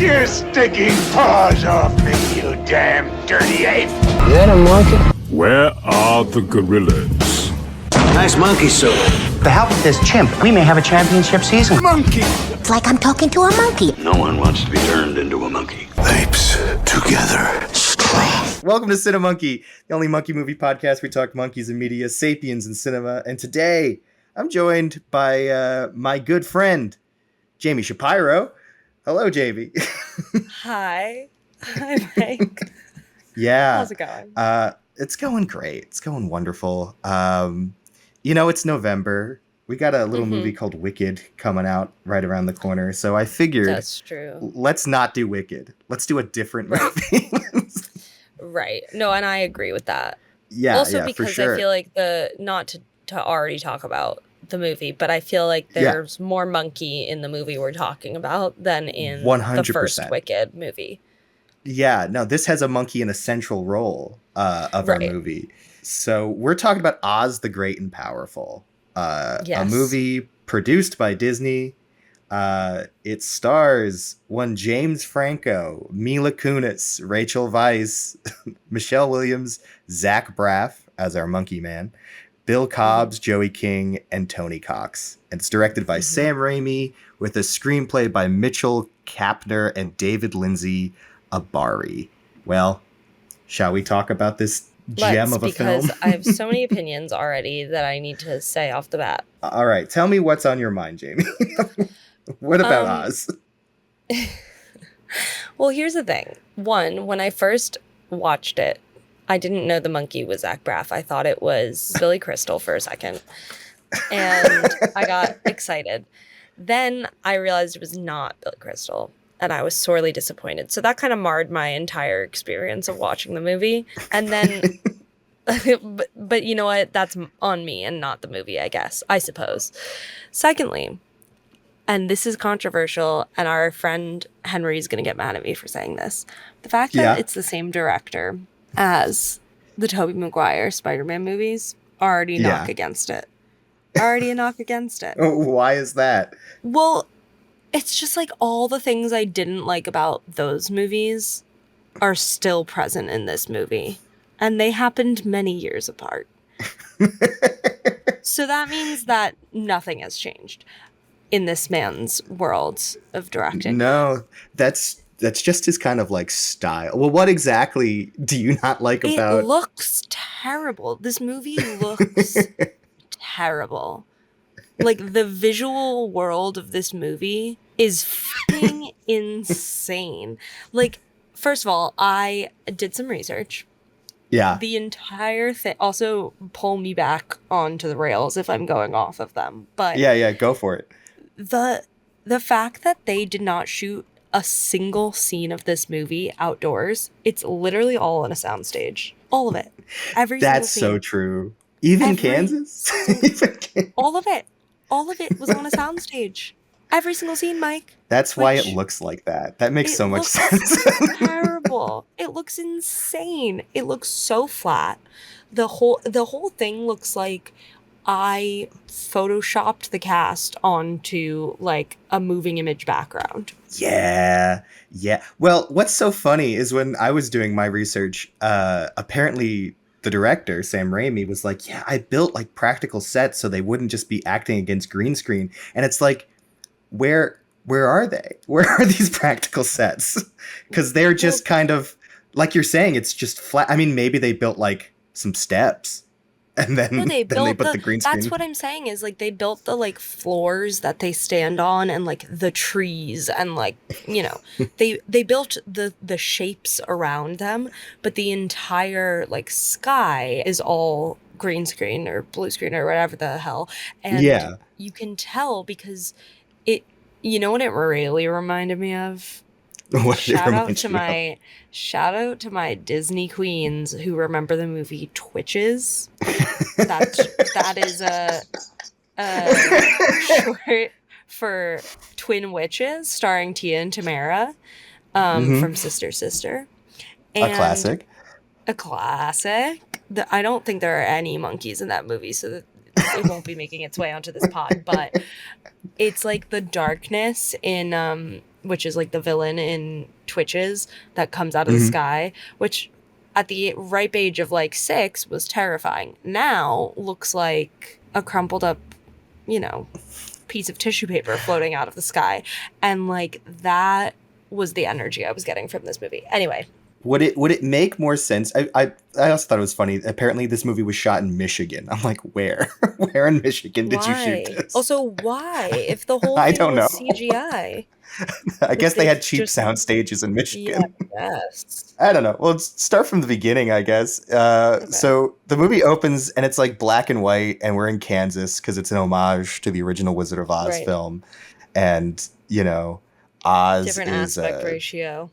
your stinking paws off me, you damn dirty ape! Is that a monkey? Where are the gorillas? Nice monkey suit. With the help of this chimp, we may have a championship season. Monkey! It's like I'm talking to a monkey. No one wants to be turned into a monkey. Apes together. Welcome to Cinemonkey, the only monkey movie podcast. We talk monkeys in media, sapiens in cinema. And today, I'm joined by my good friend, Jamie Shapiro. Hello, Jamie. Hi. Hi, Mike. Yeah. How's it going? It's going great. It's going wonderful. It's November. We got a little movie called Wicked coming out right around the corner. So I figured, that's true. Let's not do Wicked. Let's do a different movie. Right. No, and I agree with that. Yeah. Also, because for sure. I feel like not to already talk about the movie, but I feel like there's more monkey in the movie we're talking about than in 100%. the first Wicked movie. Yeah, no, this has a monkey in a central role of our movie. So we're talking about Oz the Great and Powerful, a movie produced by Disney. It stars one James Franco, Mila Kunis, Rachel Weisz, Michelle Williams, Zach Braff as our monkey man, Bill Cobbs, Joey King, and Tony Cox. And it's directed by Sam Raimi with a screenplay by Mitchell Kapner and David Lindsay Abari. Well, shall we talk about this gem of a film? Because I have so many opinions already that I need to say off the bat. All right, tell me what's on your mind, Jamie. What about Oz? Well, here's the thing. One, when I first watched it, I didn't know the monkey was Zach Braff. I thought it was Billy Crystal for a second. And I got excited. Then I realized it was not Billy Crystal. And I was sorely disappointed. So that kind of marred my entire experience of watching the movie. And then, but you know what? That's on me and not the movie, I suppose. Secondly, and this is controversial, and our friend Henry is going to get mad at me for saying this. The fact that it's the same director as the Tobey Maguire Spider-Man movies already knock against it. Already a knock against it. Why is that? Well, it's just like all the things I didn't like about those movies are still present in this movie. And they happened many years apart. So that means that nothing has changed in this man's world of directing. No, that's just his kind of like style. Well, what exactly do you not like about it? It looks terrible. This movie looks terrible. Like, the visual world of this movie is fucking insane. Like, first of all, I did some research. Yeah. The entire thing. Also, pull me back onto the rails if I'm going off of them. But yeah, go for it. The fact that they did not shoot a single scene of this movie outdoors, it's literally all on a soundstage. All of it. That's so true. Even Kansas? All of it. All of it was on a soundstage. Every single scene, Mike. That's why it looks like that. That makes so much sense. Terrible. It looks insane. It looks so flat. The whole thing looks like I photoshopped the cast onto like a moving image background. Yeah. Well, what's so funny is when I was doing my research, apparently the director, Sam Raimi, was like, yeah, I built like practical sets so they wouldn't just be acting against green screen. And it's like, where are they? Where are these practical sets? Because they're just kind of, like you're saying, it's just flat. I mean, maybe they built like some steps and then they put the green screen. That's what I'm saying is like they built the like floors that they stand on and like the trees and like, you know, they built the shapes around them, but the entire like sky is all green screen or blue screen or whatever the hell. And you can tell because you know what it really reminded me of? Shout out to my Disney queens who remember the movie Twitches. That is a short for Twin Witches, starring Tia and Tamara from Sister Sister. And a classic. I don't think there are any monkeys in that movie, so that it won't be making its way onto this pod. But it's like the darkness in which is like the villain in Twitches that comes out of the sky, which at the ripe age of like 6 was terrifying. Now looks like a crumpled up, piece of tissue paper floating out of the sky. And like that was the energy I was getting from this movie. Anyway. Would it make more sense? I also thought it was funny. Apparently this movie was shot in Michigan. I'm like, where? Where in Michigan did you shoot this? Also, why? If the whole I thing don't was know. CGI. I guess they had cheap sound stages in Michigan. Yes. I don't know. Well, let's start from the beginning, I guess. Okay. So the movie opens and it's like black and white, and we're in Kansas because it's an homage to the original Wizard of Oz film. And, Oz Different is aspect ratio.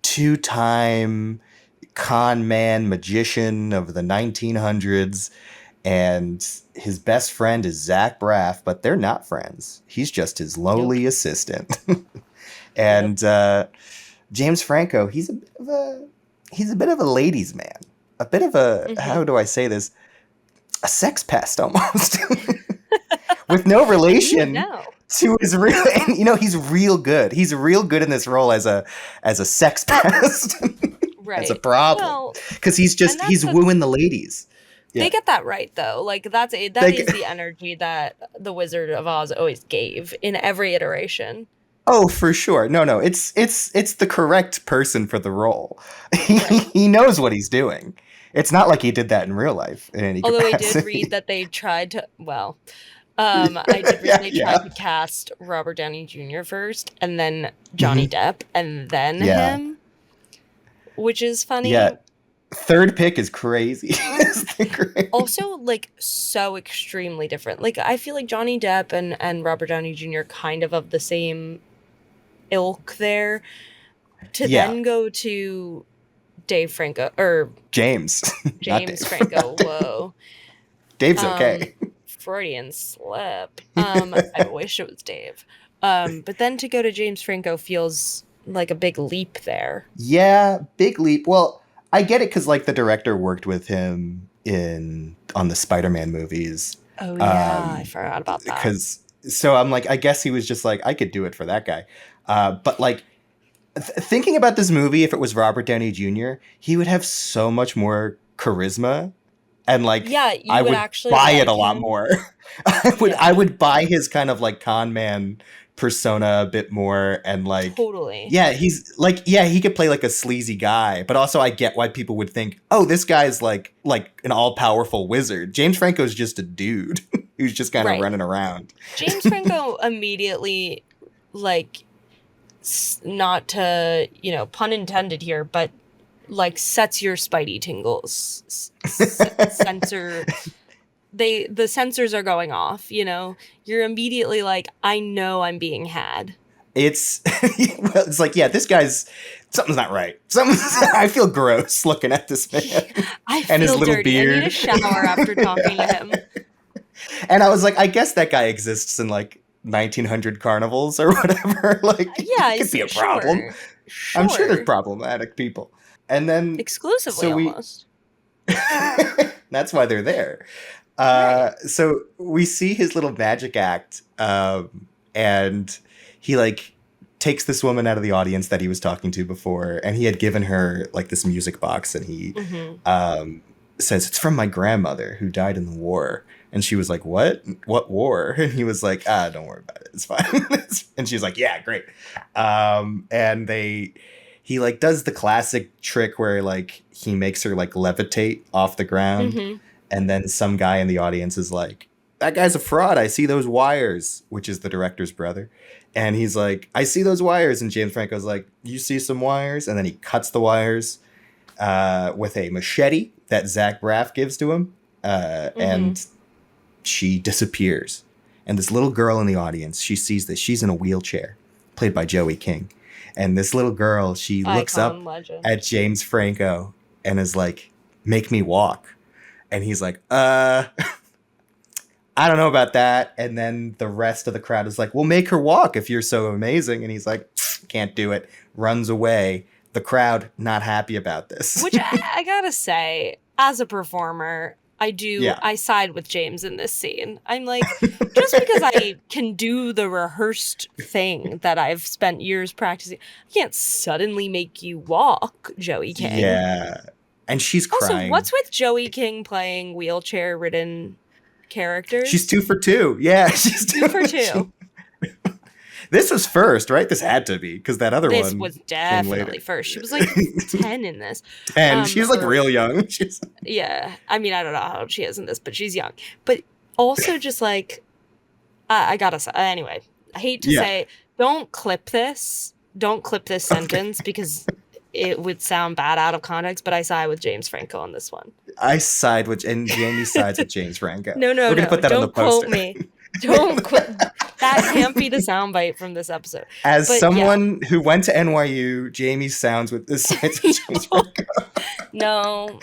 2-time con man magician of the 1900s. And his best friend is Zach Braff, but they're not friends. He's just his lowly assistant. And James Franco, he's a bit of a ladies' man, a bit of a how do I say this? A sex pest almost, with no relation to his real. And, he's real good. He's real good in this role as a sex pest. Right. That's a problem because he's wooing the ladies. Yeah. They get that right though. Like that is the energy that the Wizard of Oz always gave in every iteration. Oh, for sure. No. It's the correct person for the role. He knows what he's doing. It's not like he did that in real life in any capacity. Although I did read that they tried to I did read they tried to cast Robert Downey Jr. first and then Johnny Depp and then him. Which is funny. Yeah. Third pick is crazy. Also, like, so extremely different. Like, I feel like Johnny Depp and Robert Downey Jr. kind of the same ilk there. To then go to Dave Franco, or... James Franco, whoa. Dave's okay. Freudian slip. I wish it was Dave. But then to go to James Franco feels like a big leap there. Yeah, big leap. Well... I get it because like the director worked with him on the Spider-Man movies. Oh yeah, I forgot about that. So I'm like, I guess he was just like, I could do it for that guy. But like thinking about this movie, if it was Robert Downey Jr., he would have so much more charisma, and like I would actually buy it a lot more. I would buy his kind of like con man persona a bit more, and like he could play like a sleazy guy, but also I get why people would think, oh, this guy's like an all-powerful wizard. James Franco's just a dude who's just kind of running around. James Franco immediately, like, not to, pun intended here, but like sets your spidey tingles. Censor the sensors are going off, you're immediately like, I know I'm being had. It's like, yeah, this guy's something's not right. I feel gross looking at this man. I feel his little dirty. Beard. I need a shower after talking to him. And I was like, I guess that guy exists in like 1900 carnivals or whatever. Like, it could be a problem. Sure. I'm sure there's problematic people. And then exclusively almost. That's why they're there. So we see his little magic act, and he like takes this woman out of the audience that he was talking to before, and he had given her like this music box, and he says, it's from my grandmother who died in the war. And she was like, what war? And he was like, don't worry about it, it's fine. And she's like, yeah, great. And he like does the classic trick where like he makes her like levitate off the ground. And then some guy in the audience is like, that guy's a fraud. I see those wires, which is the director's brother. And he's like, I see those wires. And James Franco's like, you see some wires? And then he cuts the wires with a machete that Zach Braff gives to him. And she disappears. And this little girl in the audience, she sees this. She's in a wheelchair, played by Joey King. And this little girl, she looks up at James Franco and is like, make me walk. And he's like, I don't know about that. And then the rest of the crowd is like, well, make her walk if you're so amazing. And he's like, can't do it. Runs away. The crowd not happy about this. Which I gotta say, as a performer, I do. Yeah. I side with James in this scene. I'm like, just because I can do the rehearsed thing that I've spent years practicing, I can't suddenly make you walk, Joey King. Yeah. And she's crying. Also, what's with Joey King playing wheelchair-ridden characters? She's 2 for 2. Yeah, she's 2 for 2. This was first, right? This had to be, because that other one. This was definitely first. She was like 10 in this. 10. She's like real young. Yeah. I mean, I don't know how old she is in this, but she's young. But also just like, I gotta say, anyway, I hate to say, don't clip this sentence because it would sound bad out of context, but I side with James Franco on this one. And Jamie sides with James Franco. No. We're going to put that on the poster. Quote me. Don't quit. That can't be the soundbite from this episode. As someone who went to NYU, Jamie sounds with this sides with James Franco. No.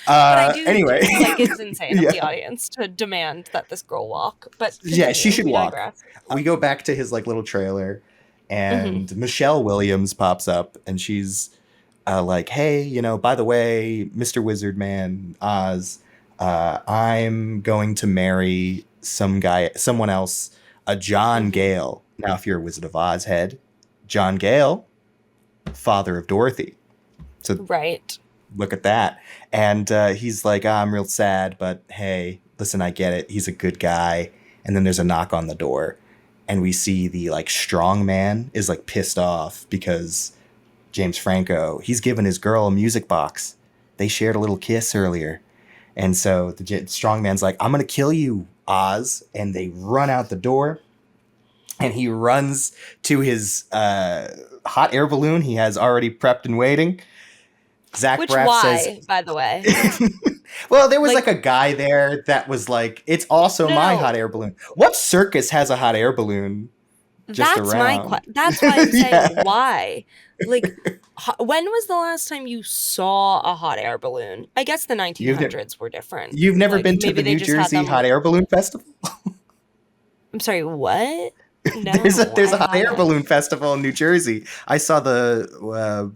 But I do anyway. think, like, it's insane of the audience to demand that this girl walk. But yeah, she should walk. Digress. We go back to his like little trailer, and Michelle Williams pops up, and she's like, "Hey, by the way, Mr. Wizard Man, Oz, I'm going to marry someone else, a John Gale. Now, if you're a Wizard of Oz head, John Gale, father of Dorothy. So right." Look at that. And he's like, I'm real sad, but hey, listen, I get it. He's a good guy. And then there's a knock on the door. And we see the like strong man is like pissed off because James Franco, he's given his girl a music box. They shared a little kiss earlier. And so the strong man's like, I'm going to kill you, Oz. And they run out the door. And he runs to his hot air balloon he has already prepped and waiting. Zach Braff says, by the way? Well, there was like a guy there that was like, it's also my hot air balloon. What circus has a hot air balloon just around? That's why I'm saying why. Like, when was the last time you saw a hot air balloon? I guess the 1900s were different. You've never been to the New Jersey Hot Air Balloon Festival? I'm sorry, what? No, there's a hot air balloon festival in New Jersey. I saw the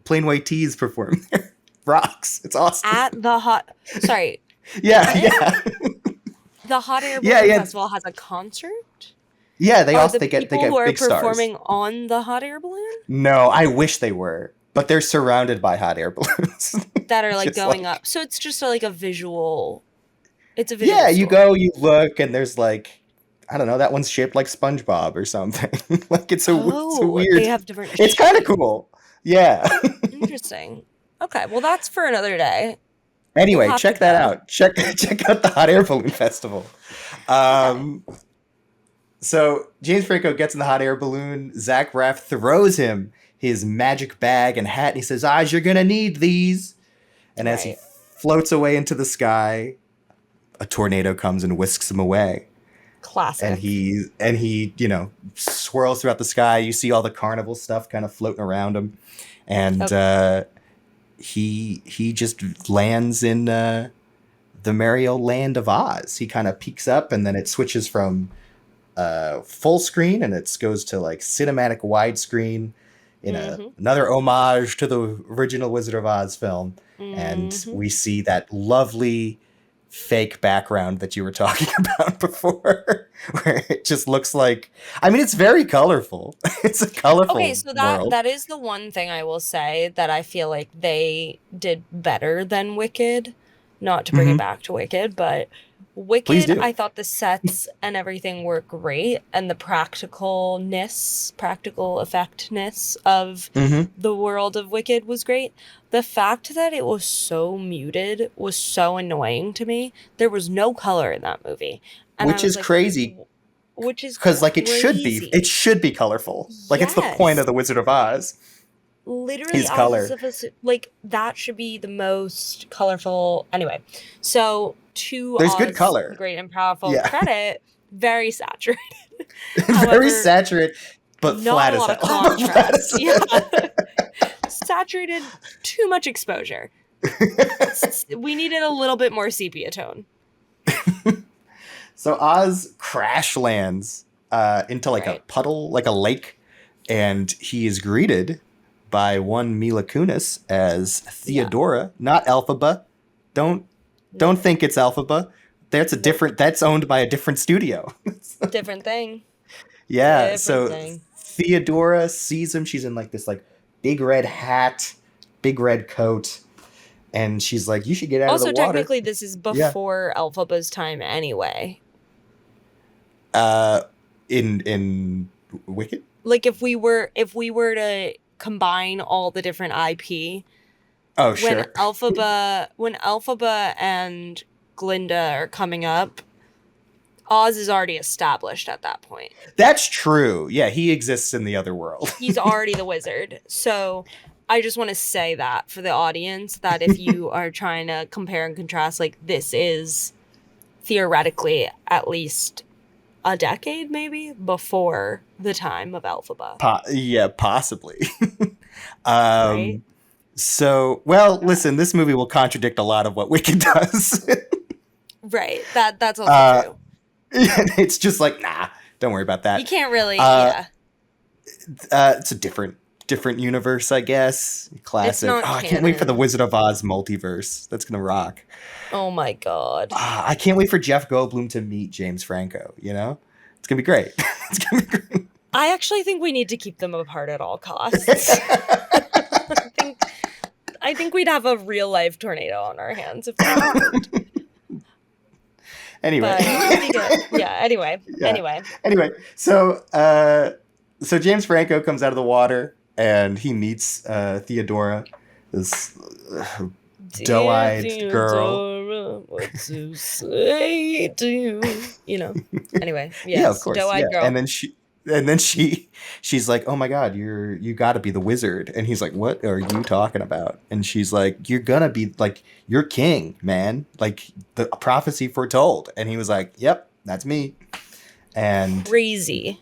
Plain White Tees perform there. Rocks. It's awesome. At the sorry. Yeah. The hot air balloon festival has a concert? Yeah, they get people who are big stars. Performing on the hot air balloon? No, I wish they were, but they're surrounded by hot air balloons that are like going up. So it's just like a visual. It's a visual. Yeah, you go, you look, and there's like, I don't know, that one's shaped like SpongeBob or something. Like it's a weird. They have different. It's kind of cool. Yeah. Interesting. Okay, well that's for another day. Anyway, check that out. Check out the Hot Air Balloon Festival. So James Franco gets in the hot air balloon. Zach Braff throws him his magic bag and hat, and he says, "Oz, you're gonna need these." And as he floats away into the sky, a tornado comes and whisks him away. Classic. And he swirls throughout the sky. You see all the carnival stuff kind of floating around him, and he just lands in the merry old land of Oz. He kind of peeks up, and then it switches from full screen, and it goes to like cinematic widescreen in another homage to the original Wizard of Oz film. And we see that lovely fake background that you were talking about before, where it just looks like, I mean, it's very colorful. It's a colorful world. That is the one thing I will say that I feel like they did better than Wicked. Not to bring it back to Wicked, but Wicked, I thought the sets and everything were great, and the practical effectness of the world of Wicked was great. The fact that it was so muted was so annoying to me. There was no color in that movie. And which is crazy. Which is because like it should be colorful. Like it's the point of the Wizard of Oz. Literally, his color. Like that should be the most colorful. Anyway, so there's good color, great and powerful credit, very saturated. Very saturated, but not flat a lot as of contrast. Yeah, saturated, too much exposure. We needed a little bit more sepia tone. So Oz crash lands into like a puddle, like a lake, and he is greeted by one Mila Kunis as Theodora, not Elphaba. Don't think it's Elphaba. That's owned by a different studio. Different thing. Yeah, Different so thing. Theodora sees him. She's in like this like big red hat, big red coat, and she's like, "You should get out of the water." Also, technically, this is before Elphaba's time anyway. In Wicked? Like if we were to combine all the different IP. Oh, sure. When Elphaba and Glinda are coming up, Oz is already established at that point. That's true. Yeah, he exists in the other world. He's already the wizard. So I just want to say that for the audience, that if you are trying to compare and contrast, like, this is theoretically at least a decade maybe before the time of Elphaba. Yeah, possibly. Right? So, well, listen, this movie will contradict a lot of what Wicked does. Right. That's also true. It's just like, nah, don't worry about that. You can't really, It's a different universe, I guess. Classic. It's not I can't wait for the Wizard of Oz multiverse. That's gonna rock. Oh my god. I can't wait for Jeff Goldblum to meet James Franco, you know? It's gonna be great. It's gonna be great. I actually think we need to keep them apart at all costs. I think we'd have a real life tornado on our hands if that happened. Anyway. Anyway, so James Franco comes out of the water and he meets Theodora, this doe-eyed girl. What to say to you? You know. Anyway, yes, yeah, of course. Doe-eyed girl. And then she's like, "Oh my God, you got to be the wizard." And he's like, "What are you talking about?" And she's like, "You're gonna be like, you're king, man. Like the prophecy foretold." And he was like, "Yep, that's me." And crazy.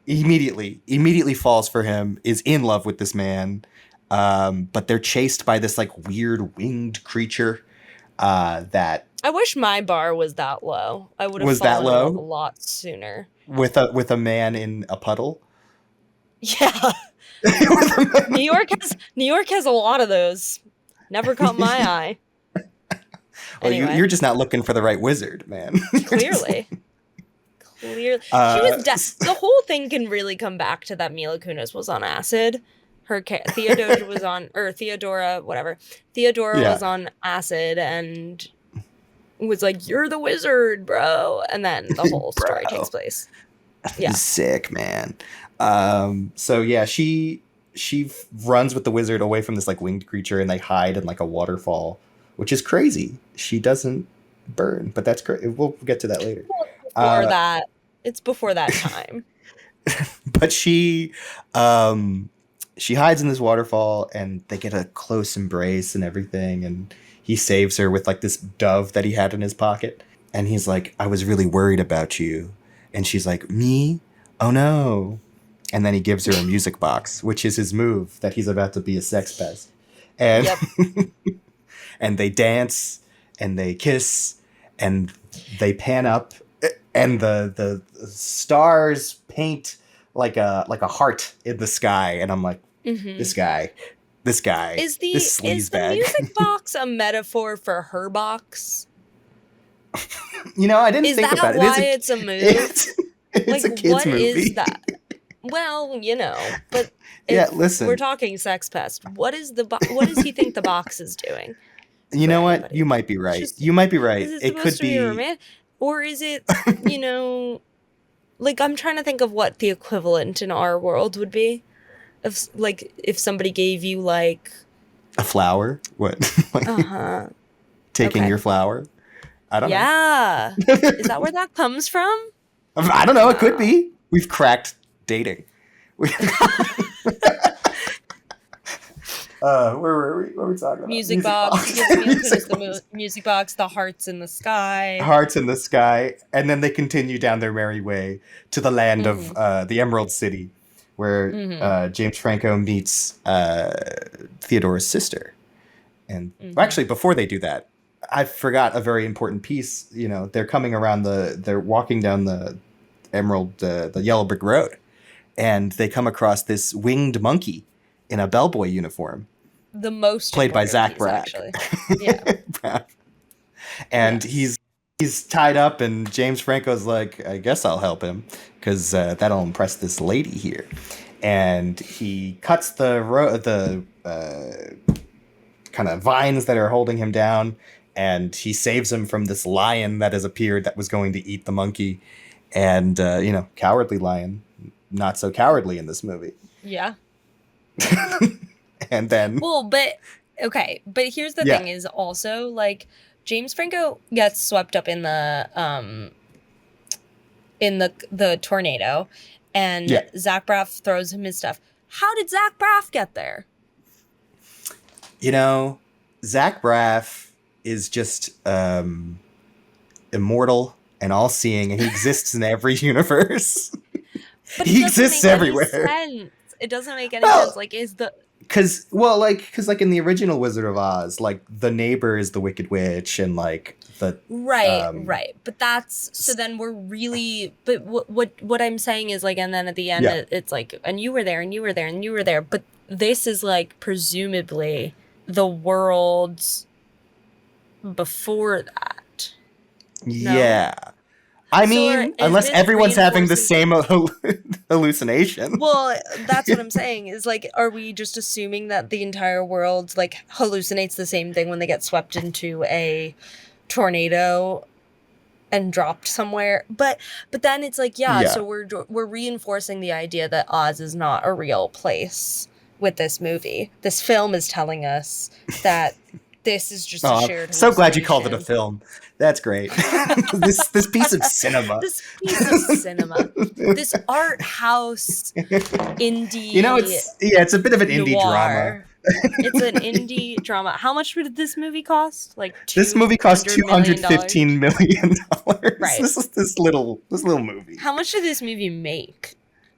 Immediately falls for him, is in love with this man. But they're chased by this like weird winged creature. That I wish my bar was that low. I would have fallen a lot sooner. With a man in a puddle. Yeah. New York has a lot of those. Never caught my eye. Well, anyway. You're just not looking for the right wizard, man. Clearly. She was the whole thing can really come back to that Mila Kunis was on acid. Theodora was on, or Theodora, whatever. Theodora was on acid and was like, "You're the wizard, bro," and then the whole story takes place. Yeah, sick, man. So yeah, she runs with the wizard away from this like winged creature, and they hide in like a waterfall, which is crazy. She doesn't burn, but that's great. We'll get to that later. It's before that time. But she hides in this waterfall, and they get a close embrace and everything, and he saves her with like this dove that he had in his pocket. And he's like, "I was really worried about you." And she's like, "Me? Oh no." And then he gives her a music box, which is his move that he's about to be a sex pest. And and they dance and they kiss and they pan up, and the stars paint like a heart in the sky. And I'm like, this guy. Is the music box a metaphor for her box? You know, I didn't think about it. Is that why it's a move? It's a kid's movie. What is that? Well, you know, but listen. We're talking sex pest. What does he think the box is doing? You know what? You might be right. You might be right. It could be or is it, you know, like I'm trying to think of what the equivalent in our world would be. If somebody gave you like a flower, what? Taking your flower. I don't know. Yeah, is that where that comes from? I don't know. It could be. We've cracked dating. Where were we? What were we talking about? Music box. The music box. The hearts in the sky. Hearts in the sky, and then they continue down their merry way to the land of the Emerald City, where James Franco meets Theodora's sister. And actually, before they do that, I forgot a very important piece. You know, they're coming around they're walking down the Emerald, the Yellow Brick Road, and they come across this winged monkey in a bellboy uniform. The most played by Zach important Braff. piece, actually. Yeah. And Yes. he's tied up, and James Franco's like, I guess I'll help him because that'll impress this lady here. And he cuts the kind of vines that are holding him down, and he saves him from this lion that has appeared that was going to eat the monkey. And cowardly lion, not so cowardly in this movie. Yeah. And then but here's the thing is also like James Franco gets swept up in the tornado, and Zach Braff throws him his stuff. How did Zach Braff get there? Zach Braff is just immortal and all-seeing, and he exists in every universe. But he exists everywhere. It doesn't make any sense. Like, because in the original Wizard of Oz, like the neighbor is the Wicked Witch, and like the right. But that's so then we're really. But what I'm saying is like, and then at the end it's like, and you were there, and you were there, and you were there. But this is like presumably the worlds before that. No? Yeah. I mean, unless everyone's having the same hallucination. Well, that's what I'm saying is like, are we just assuming that the entire world like hallucinates the same thing when they get swept into a tornado and dropped somewhere? But then it's like, so we're reinforcing the idea that Oz is not a real place with this movie. This film is telling us that this is just a shared. So glad you called it a film. That's great. this piece of cinema. This art house indie. It's a bit of an indie drama. It's an indie drama. How much did this movie cost? Like this movie cost $215 million. Right. This little movie. How much did this movie make?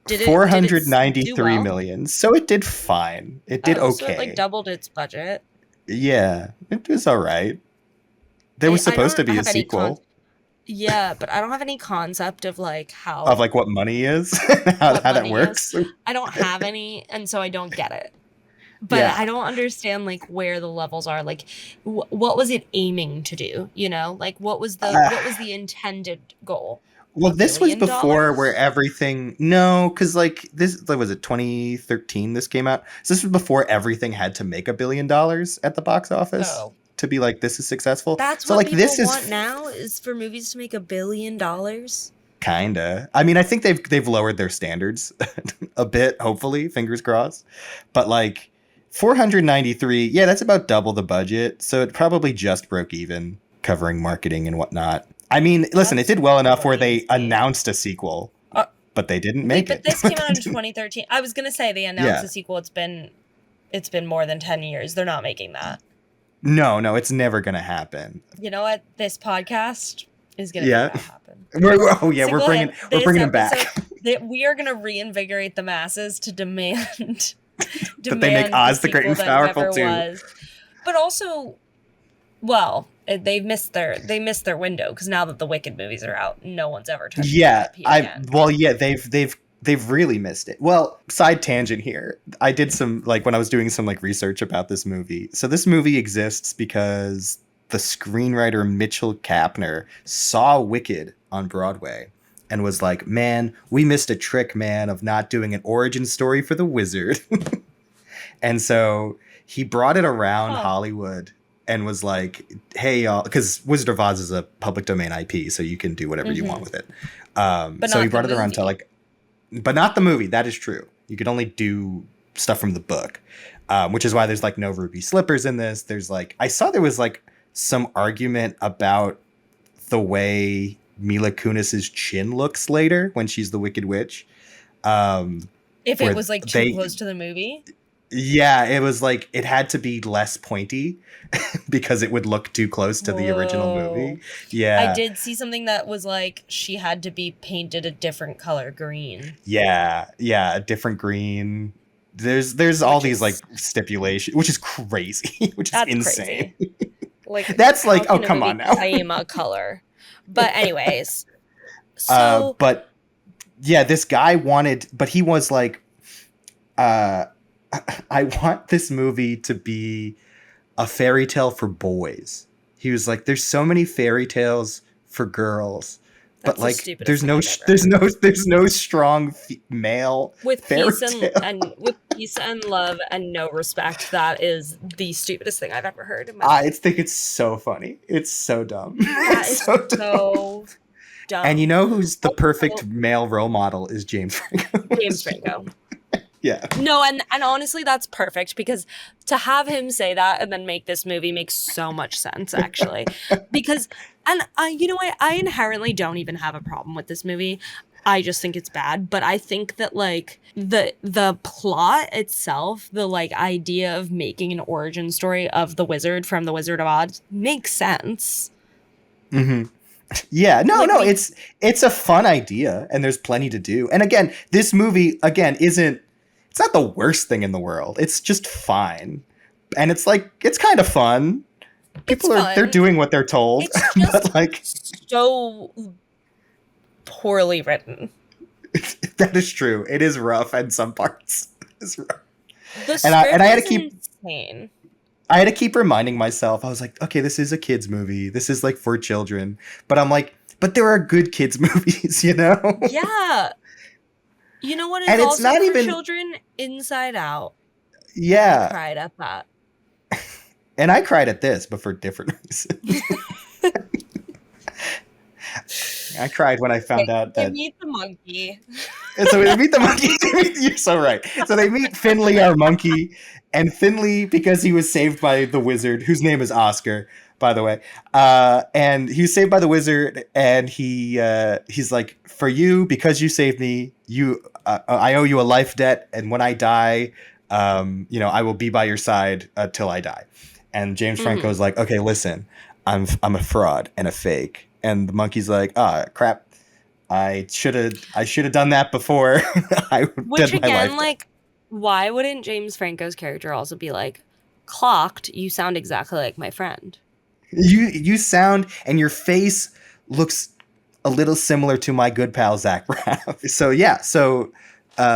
$493 million. So it did fine. It did okay. So it like doubled its budget. Yeah, it was all right. There was supposed to be a sequel. But I don't have any concept of like how of like what money is, how that works. I don't have any, and so I don't get it. But I don't understand like where the levels are. Like, what was it aiming to do? Like what was the intended goal? Well, this was before where everything. No, because like this was it 2013. This came out. So this was before everything had to make $1 billion at the box office. Oh. To be like, this is successful. That's so what like people this want now is for movies to make $1 billion. Kinda. I mean, I think they've lowered their standards a bit. Hopefully, fingers crossed. But like 493, that's about double the budget. So it probably just broke even, covering marketing and whatnot. I mean, listen, it did well enough where they announced a sequel, but they didn't make it. But this came out in 2013. I was gonna say they announced a sequel. It's been more than 10 years. They're not making that. No, it's never gonna happen. You know what? This podcast is gonna make that happen. We're bringing him back. We are gonna reinvigorate the masses to demand that they make Oz the Great and Powerful too. But also, well, they missed their window because now that the Wicked movies are out, no one's ever touched they've really missed it. Well, side tangent here. I did some when I was doing some research about this movie. So this movie exists because the screenwriter Mitchell Kapner saw Wicked on Broadway and was like, "Man, we missed a trick, man, of not doing an origin story for the wizard." And so he brought it around Hollywood and was like, "Hey, y'all," because Wizard of Oz is a public domain IP, so you can do whatever you want with it. So he brought it around to but not the movie. That is true. You could only do stuff from the book, which is why there's no ruby slippers in this. There's I saw there was some argument about the way Mila Kunis's chin looks later when she's the Wicked Witch. If it was too close to the movie. Yeah, it was it had to be less pointy because it would look too close to the original movie. Yeah. I did see something that was she had to be painted a different color green. Yeah, a different green. There's all these stipulations, which is crazy, which is insane. That's oh, come on now. Claim a color. But anyways. So but yeah, this guy wanted, but he was I want this movie to be a fairy tale for boys. He was like, there's so many fairy tales for girls, but like there's no strong male with fairy peace tale. and with peace and love and no respect. That is the stupidest thing I've ever heard in my life. I think it's so funny. It's so dumb. That is so dumb. And you know who's the perfect male role model is James Franco. James Franco. Yeah. No, and honestly, that's perfect, because to have him say that and then make this movie makes so much sense, actually. Because, and you know what? I inherently don't even have a problem with this movie. I just think it's bad. But I think that, like, the plot itself, the, like, idea of making an origin story of the wizard from The Wizard of Oz makes sense. Mm-hmm. Yeah, no, it's a fun idea, and there's plenty to do. And again, this movie, it's not the worst thing in the world. It's just fine. And it's like, it's kind of fun. They're doing what they're told. It's just but like so poorly written. That is true. It is rough in some parts. It's rough. The script I had to keep insane. I had to keep reminding myself. I was like, okay, this is a kids movie. This is like for children. But I'm like, but there are good kids movies, you know? Yeah. You know what is and also it's not for even children? Inside Out. Yeah. I cried at that. And I cried at this, but for different reasons. I cried when I found out that... They meet the monkey. And so they meet the monkey. You're so right. So they meet Finley, our monkey. And Finley, because he was saved by the wizard, whose name is Oscar, by the way. And he was saved by the wizard, and he's like, for you, because you saved me, I owe you a life debt, and when I die, I will be by your side till I die. And James Franco is like, okay, listen, I'm a fraud and a fake. And the monkey's like, crap, I should have done that before. Which again, like, why wouldn't James Franco's character also be like, clocked? You sound exactly like my friend. You sound, and your face looks a little similar to my good pal Zach Braff. So yeah,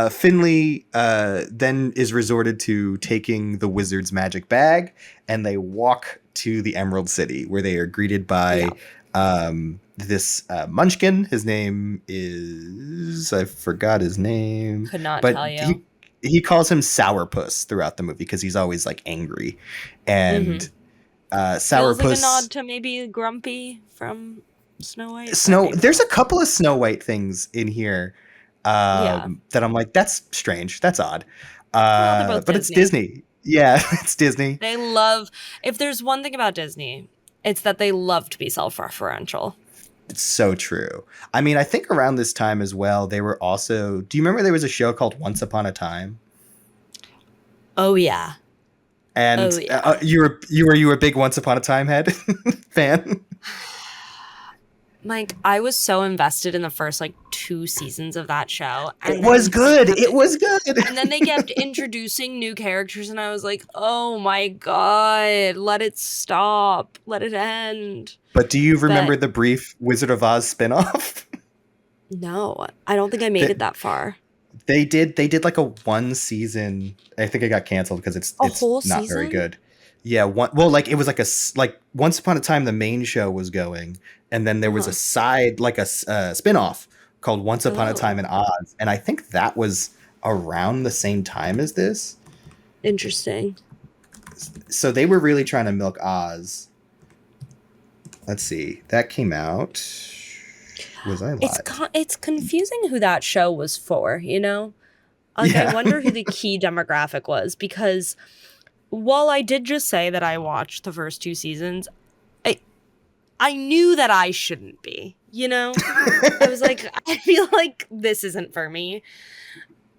Finley then is resorted to taking the wizard's magic bag, and they walk to the Emerald City, where they are greeted by this Munchkin. His name is, I forgot his name. Could not tell you. He calls him Sourpuss throughout the movie because he's always like angry, and Sourpuss. Feels like a nod to maybe Grumpy from Snow White. There's a couple of Snow White things in here that I'm like, that's strange, that's odd. But Disney. It's Disney. Yeah, it's Disney. They love, if there's one thing about Disney, it's that they love to be self-referential. It's so true. I mean, I think around this time as well, they were also, do you remember there was a show called Once Upon a Time? Oh yeah. And you were a big Once Upon a Time head fan? Like, I was so invested in the first, like, 2 seasons of that show. And it was good. It was good. And then they kept introducing new characters, and I was like, oh my God, let it stop. Let it end. But do you remember the brief Wizard of Oz spinoff? No, I don't think I made it that far. They did like a 1 season. I think it got canceled because it's whole not season? very good. Yeah, it was like Once Upon a Time the main show was going, and then there was a side, like a spinoff called Once Upon a Time in Oz, and I think that was around the same time as this. Interesting. So they were really trying to milk Oz. Let's see, that came out. Was I live? It's confusing who that show was for, you know? Like, yeah. I wonder who the key demographic was, because while I did just say that I watched the first 2 seasons, I knew that I shouldn't be, you know? I was like, I feel like this isn't for me.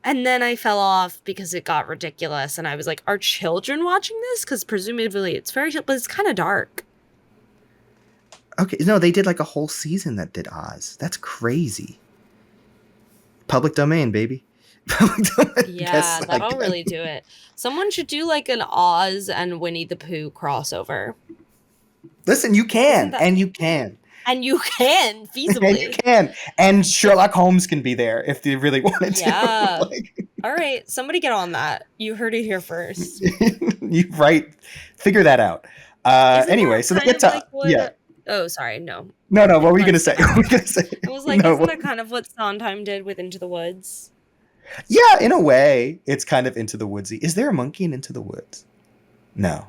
And then I fell off because it got ridiculous, and I was like, are children watching this? Because presumably it's fairy tale, but it's kind of dark. Okay, no, they did like a whole season that did Oz. That's crazy. Public domain, baby. Yeah, that'll really do it. Someone should do like an Oz and Winnie the Pooh crossover. Listen, you can, and you can. And you can feasibly. And you can. And Sherlock Holmes can be there if they really wanted to. Yeah. All right. Somebody get on that. You heard it here first. Figure that out. Anyway, so they get to Oh, sorry. No. No. What were you gonna say? What were you gonna say? I was like, isn't that kind of what Sondheim did with Into the Woods? Yeah, in a way, it's kind of Into the Woodsy. Is there a monkey in Into the Woods? No.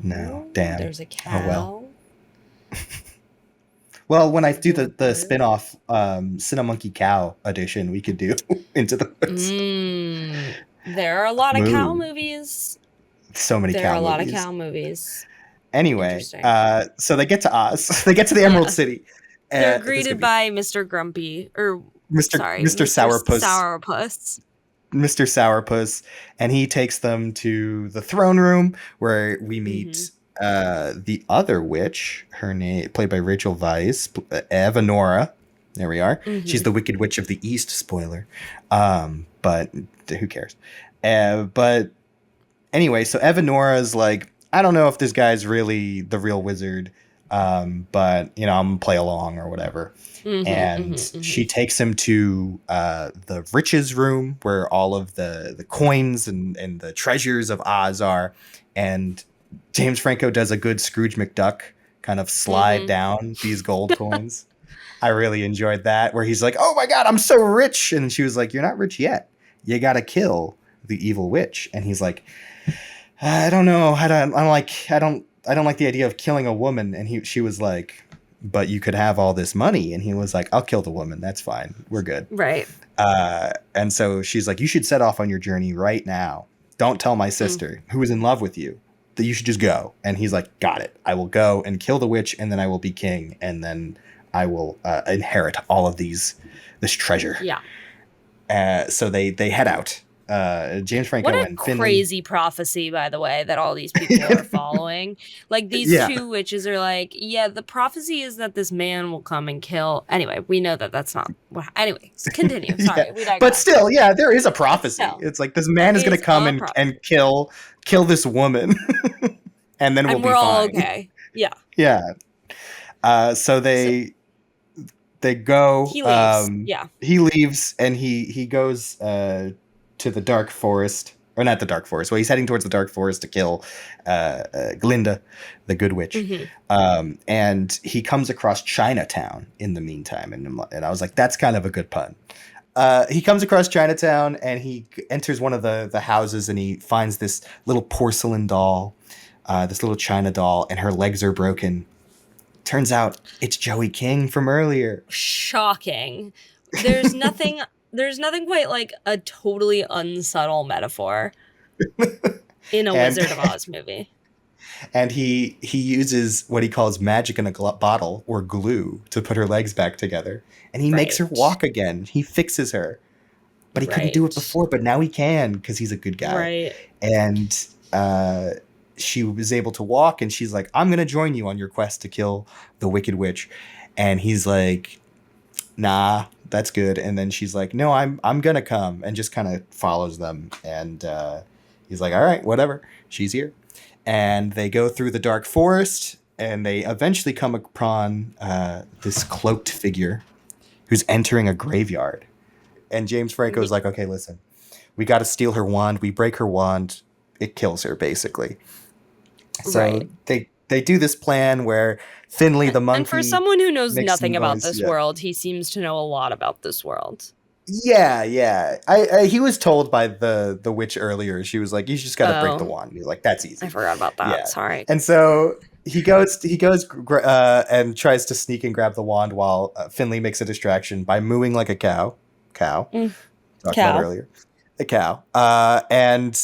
No. Damn. There's a cow. Oh well. Well, when I do the spin-off Cinemonkey Cow edition, we could do Into the Woods. There are a lot of cow movies. So many cow movies. There are a lot of cow movies. Anyway, so they get to Oz. They get to the Emerald City. They're greeted by Mr. Grumpy, or Mr. Sourpuss. Mr. Sourpuss, and he takes them to the throne room where we meet the other witch, her name played by Rachel Weisz, Evanora. There we are. She's the Wicked Witch of the East, spoiler. But who cares? But anyway, so Evanora's like, I don't know if this guy's really the real wizard, but I'm gonna play along or whatever. She takes him to the riches room where all of the coins and the treasures of Oz are, and James Franco does a good Scrooge McDuck kind of slide down these gold coins. I really enjoyed that, where he's like, "Oh my God, I'm so rich," and she was like, "You're not rich yet. You gotta kill the evil witch." And he's like, "I don't know. I don't like the idea of killing a woman." And she was like, "But you could have all this money." And he was like, "I'll kill the woman. That's fine. We're good." Right. And so she's like, "You should set off on your journey right now. Don't tell my sister, who is in love with you, that you should just go." And he's like, "Got it. I will go and kill the witch, and then I will be king, and then I will inherit all of this treasure." Yeah. So they head out. James Franco and Finley. Crazy prophecy, by the way, that all these people are following. Like, these two witches are like, yeah, the prophecy is that this man will come and kill. Anyway, we know that that's not what. Anyway, continue. Sorry, we digress. But still, there is a prophecy. No. It's like this man is going to come and kill this woman, and then we'll be fine. All okay. Yeah. Yeah. So they go. He leaves. He leaves, and he goes to the dark forest, or not the dark forest. Well, he's heading towards the dark forest to kill Glinda, the good witch. And he comes across Chinatown in the meantime. And I was like, that's kind of a good pun. He comes across Chinatown, and he enters one of the houses, and he finds this little porcelain doll, this little China doll, and her legs are broken. Turns out it's Joey King from earlier. Shocking. There's nothing quite like a totally unsubtle metaphor in a Wizard of Oz movie. And he uses what he calls magic in a bottle, or glue, to put her legs back together. And he makes her walk again. He fixes her. But he couldn't do it before, but now he can, because he's a good guy. Right. And she was able to walk, and she's like, "I'm going to join you on your quest to kill the Wicked Witch." And he's like, "Nah, that's good." And then she's like, "No, I'm gonna come," and just kind of follows them. And he's like, "All right, whatever." She's here, and they go through the dark forest, and they eventually come upon this cloaked figure who's entering a graveyard. And James Franco's like, "Okay, listen, we got to steal her wand. We break her wand, it kills her, basically." So they do this plan where Finley the monkey. And for someone who knows nothing about this world, he seems to know a lot about this world. Yeah. He was told by the witch earlier. She was like, "You just got to break the wand." He's like, "That's easy." I forgot about that. Yeah. Sorry. And so he goes and tries to sneak and grab the wand while Finley makes a distraction by mooing like a cow. Talked about earlier. A cow. And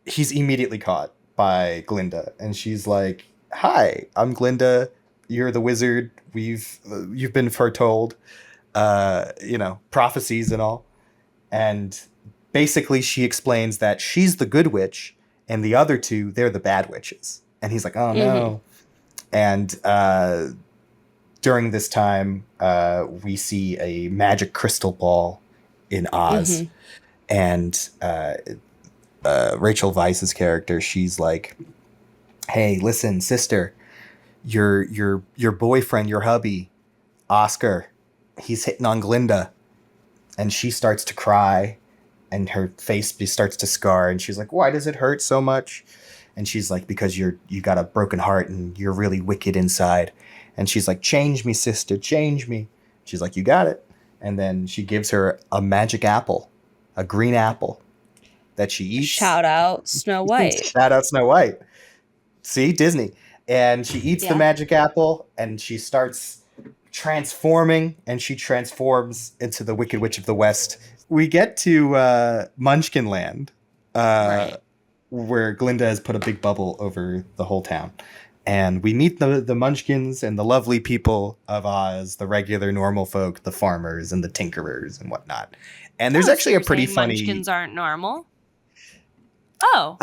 he's immediately caught by Glinda, and she's like, "Hi, I'm Glinda. You're the wizard. You've been foretold, prophecies and all." And basically she explains that she's the good witch, and the other two, they're the bad witches. And he's like, "Oh no." And during this time, we see a magic crystal ball in Oz, and Rachel Weisz's character, she's like, "Hey, listen, sister, your boyfriend, your hubby, Oscar, he's hitting on Glinda. And she starts to cry, and her face starts to scar, and she's like, why does it hurt so much? And she's like, because you got a broken heart and you're really wicked inside. And she's like, change me, sister, change me. She's like, you got it. And then she gives her a magic apple, a green apple that she eats. Shout out Snow White. Shout out Snow White. See, Disney. And she eats the magic apple, and she starts transforming, and she transforms into the Wicked Witch of the West. We get to Munchkin Land, where Glinda has put a big bubble over the whole town. And we meet the Munchkins and the lovely people of Oz, the regular normal folk, the farmers and the tinkerers and whatnot. And there's actually a pretty funny... Munchkins aren't normal? Oh.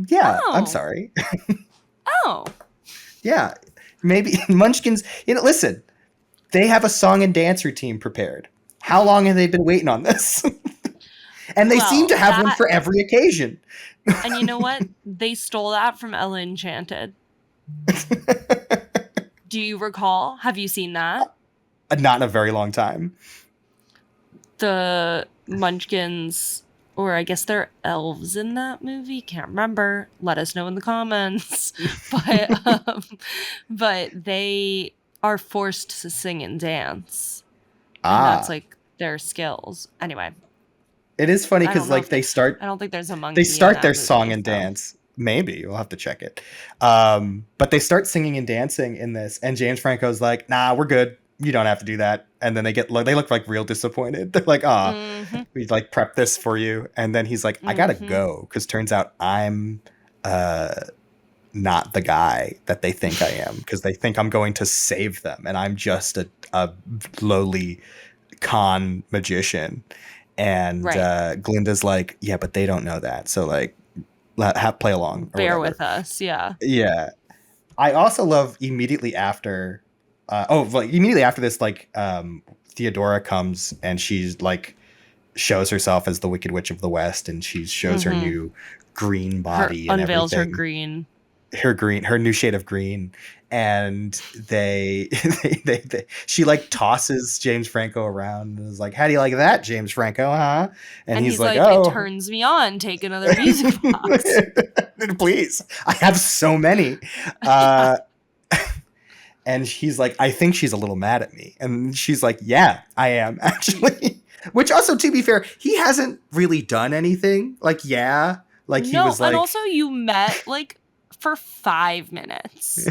Yeah, oh. I'm sorry. Oh. Yeah, maybe Munchkins... listen, they have a song and dance routine prepared. How long have they been waiting on this? And they seem to have one for every occasion. And you know what? They stole that from Ella Enchanted. Do you recall? Have you seen that? Not in a very long time. The Munchkins, or I guess they're elves in that movie. Can't remember. Let us know in the comments. But they are forced to sing and dance. And that's like their skills. Anyway. It is funny because they start... I don't think there's a monkey. They start their song and dance. Maybe. We'll have to check it. But they start singing and dancing in this. And James Franco's like, nah, we're good. You don't have to do that. And then they look like real disappointed. They're like, we like prepped this for you. And then he's like, I gotta go. Because turns out I'm not the guy that they think I am. Because they think I'm going to save them. And I'm just a lowly con magician. And Glinda's like, yeah, but they don't know that. So like, play along. Bear with us, yeah. Yeah. I also love immediately after this, like, Theodora comes and she's like shows herself as the Wicked Witch of the West, and she shows her new green body and unveils everything. her new shade of green. And she like tosses James Franco around and is like, how do you like that, James Franco, huh? And he's like, oh, it turns me on. Take another music box. Please. I have so many. And he's like, I think she's a little mad at me. And she's like, yeah, I am actually. Which also, to be fair, he hasn't really done anything. Like, yeah. Like he was like. And also you met like for 5 minutes.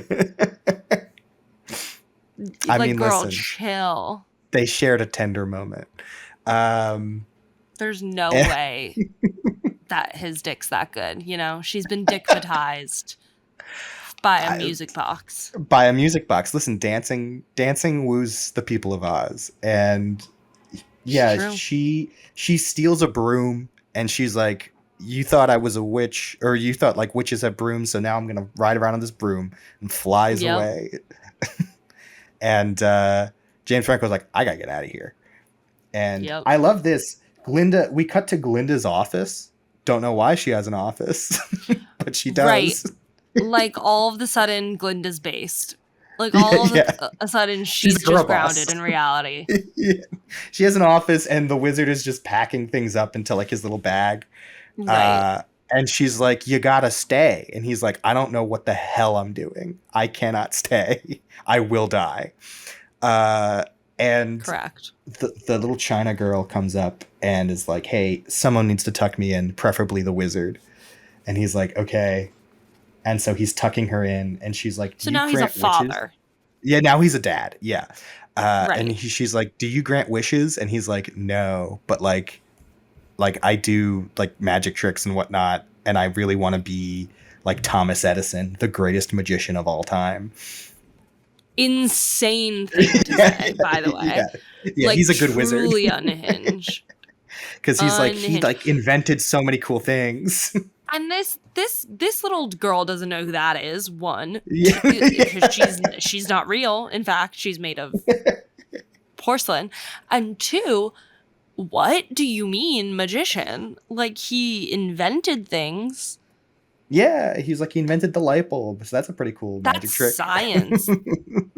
I mean, girl, listen, chill. They shared a tender moment. There's no way that his dick's that good. She's been dickmatized by a music box. By a music box. Listen, dancing woos the people of Oz. And yeah, she steals a broom and she's like, you thought I was a witch, or you thought like witches have brooms, so now I'm gonna ride around on this broom, and flies away. And James Franco's like, I gotta get out of here. And I love this. Glinda, we cut to Glinda's office. Don't know why she has an office, but she does. Right. Like all of the sudden Glinda's based. Like all of a sudden she's just grounded in reality. Yeah. She has an office and the wizard is just packing things up into like his little bag. Right. And she's like, you gotta stay. And he's like, I don't know what the hell I'm doing. I cannot stay. I will die. And correct. The little China girl comes up and is like, hey, someone needs to tuck me in, preferably the wizard. And he's like, okay. And so he's tucking her in and she's like, so now he's a father. Yeah, now he's a dad. Yeah. And she's like, do you grant wishes? And he's like, no, but like I do like magic tricks and whatnot, and I really want to be like Thomas Edison, the greatest magician of all time. Insane thing to say, by the way. Yeah, like, he's a good wizard. Truly unhinged. Because he invented so many cool things. And this little girl doesn't know who that is. One, yeah. Because she's not real. In fact, she's made of porcelain. And two, what do you mean magician? Like, he invented things. Yeah, he's like he invented the light bulb, so that's a pretty cool magic trick. That's science.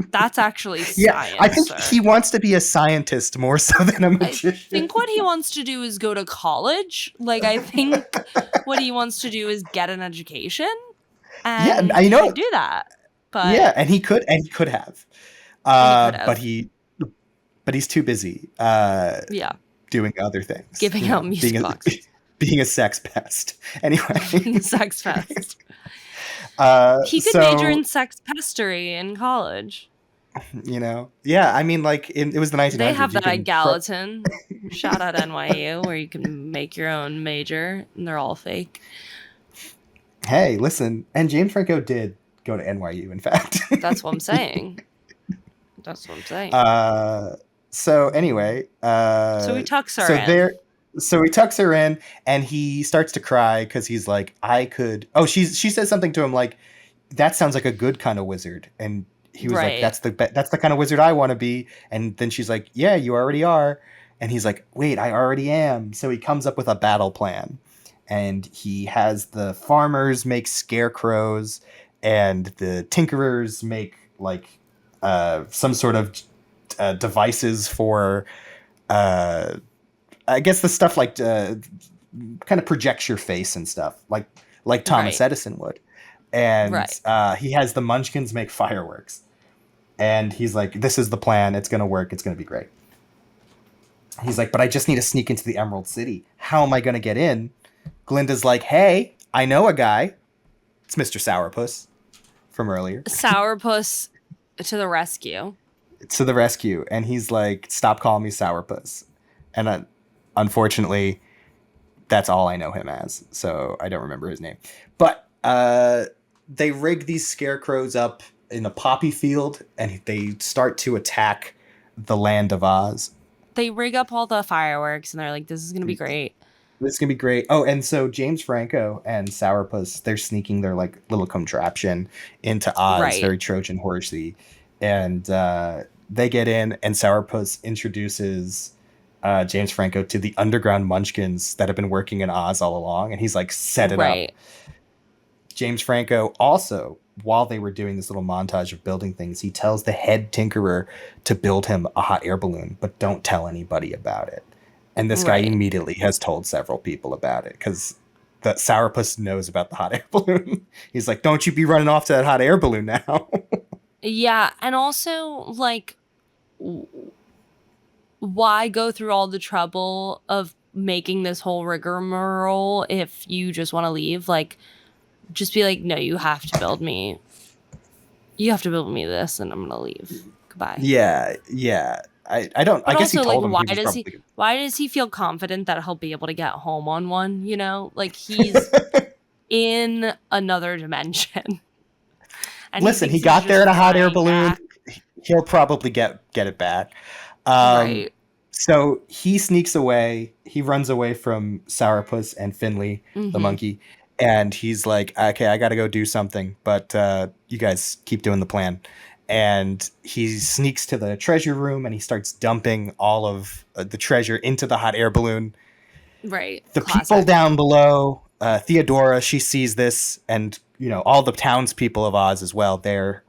That's actually Yeah, science. I think sir. he wants to be a scientist more so than a magician. I think what he wants to do is go to college. Like, I think what he wants to do is get an education. And Yeah, I know. he could do that. But Yeah, and he could have. But he's too busy. Yeah. Doing other things. Giving out music boxes. Being a sex pest. Anyway. Sex pest. He could major in sex pestery in college. You know? Yeah, I mean, like, it was the 1900s. They have that at Gallatin. Shout out NYU, where you can make your own major, and they're all fake. Hey, listen, and James Franco did go to NYU, in fact. That's what I'm saying. So anyway, so he tucks her in. So he tucks her in, and he starts to cry because he's like, I could. Oh, she says something to him like, "That sounds like a good kind of wizard," and he was like, "That's the kind of wizard I want to be." And then she's like, "Yeah, you already are," and he's like, "Wait, I already am." So he comes up with a battle plan, and he has the farmers make scarecrows, and the tinkerers make like some sort of devices for. I guess the stuff like kind of projects your face and stuff like Thomas Edison would. And he has the Munchkins make fireworks. And he's like, this is the plan. It's going to work. It's going to be great. He's like, but I just need to sneak into the Emerald City. How am I going to get in? Glinda's like, hey, I know a guy. It's Mr. Sourpuss from earlier. Sourpuss to the rescue. To the rescue. And he's like, stop calling me Sourpuss. And unfortunately, that's all I know him as, so I don't remember his name. But they rig these scarecrows up in a poppy field, and they start to attack the land of Oz. They rig up all the fireworks, and they're like, this is going to be great. This is going to be great. Oh, and so James Franco and Sourpuss, they're sneaking their like little contraption into Oz, very Trojan horsey. And they get in, and Sourpuss introduces... James Franco to the underground Munchkins that have been working in Oz all along, and he's like set it up. James Franco also, while they were doing this little montage of building things, he tells the head tinkerer to build him a hot air balloon, but don't tell anybody about it. And this guy immediately has told several people about it because the Sourpuss knows about the hot air balloon. He's like, don't you be running off to that hot air balloon now. Yeah, and also like why go through all the trouble of making this whole rigmarole if you just want to leave? Like, just be like, no, you have to build me. You have to build me this, and I'm gonna leave. Goodbye. Yeah. I don't. But I guess also, he told him. Why does he feel confident that he'll be able to get home on one? You know, like he's in another dimension. And listen, he got there in a hot air balloon. He'll probably get it back. So he sneaks away. He runs away from Sourpuss and Finley, the monkey, and he's like, "Okay, I got to go do something, but you guys keep doing the plan." And he sneaks to the treasure room and he starts dumping all of the treasure into the hot air balloon. Right. The people down below, Theodora, she sees this, and all the townspeople of Oz as well. They're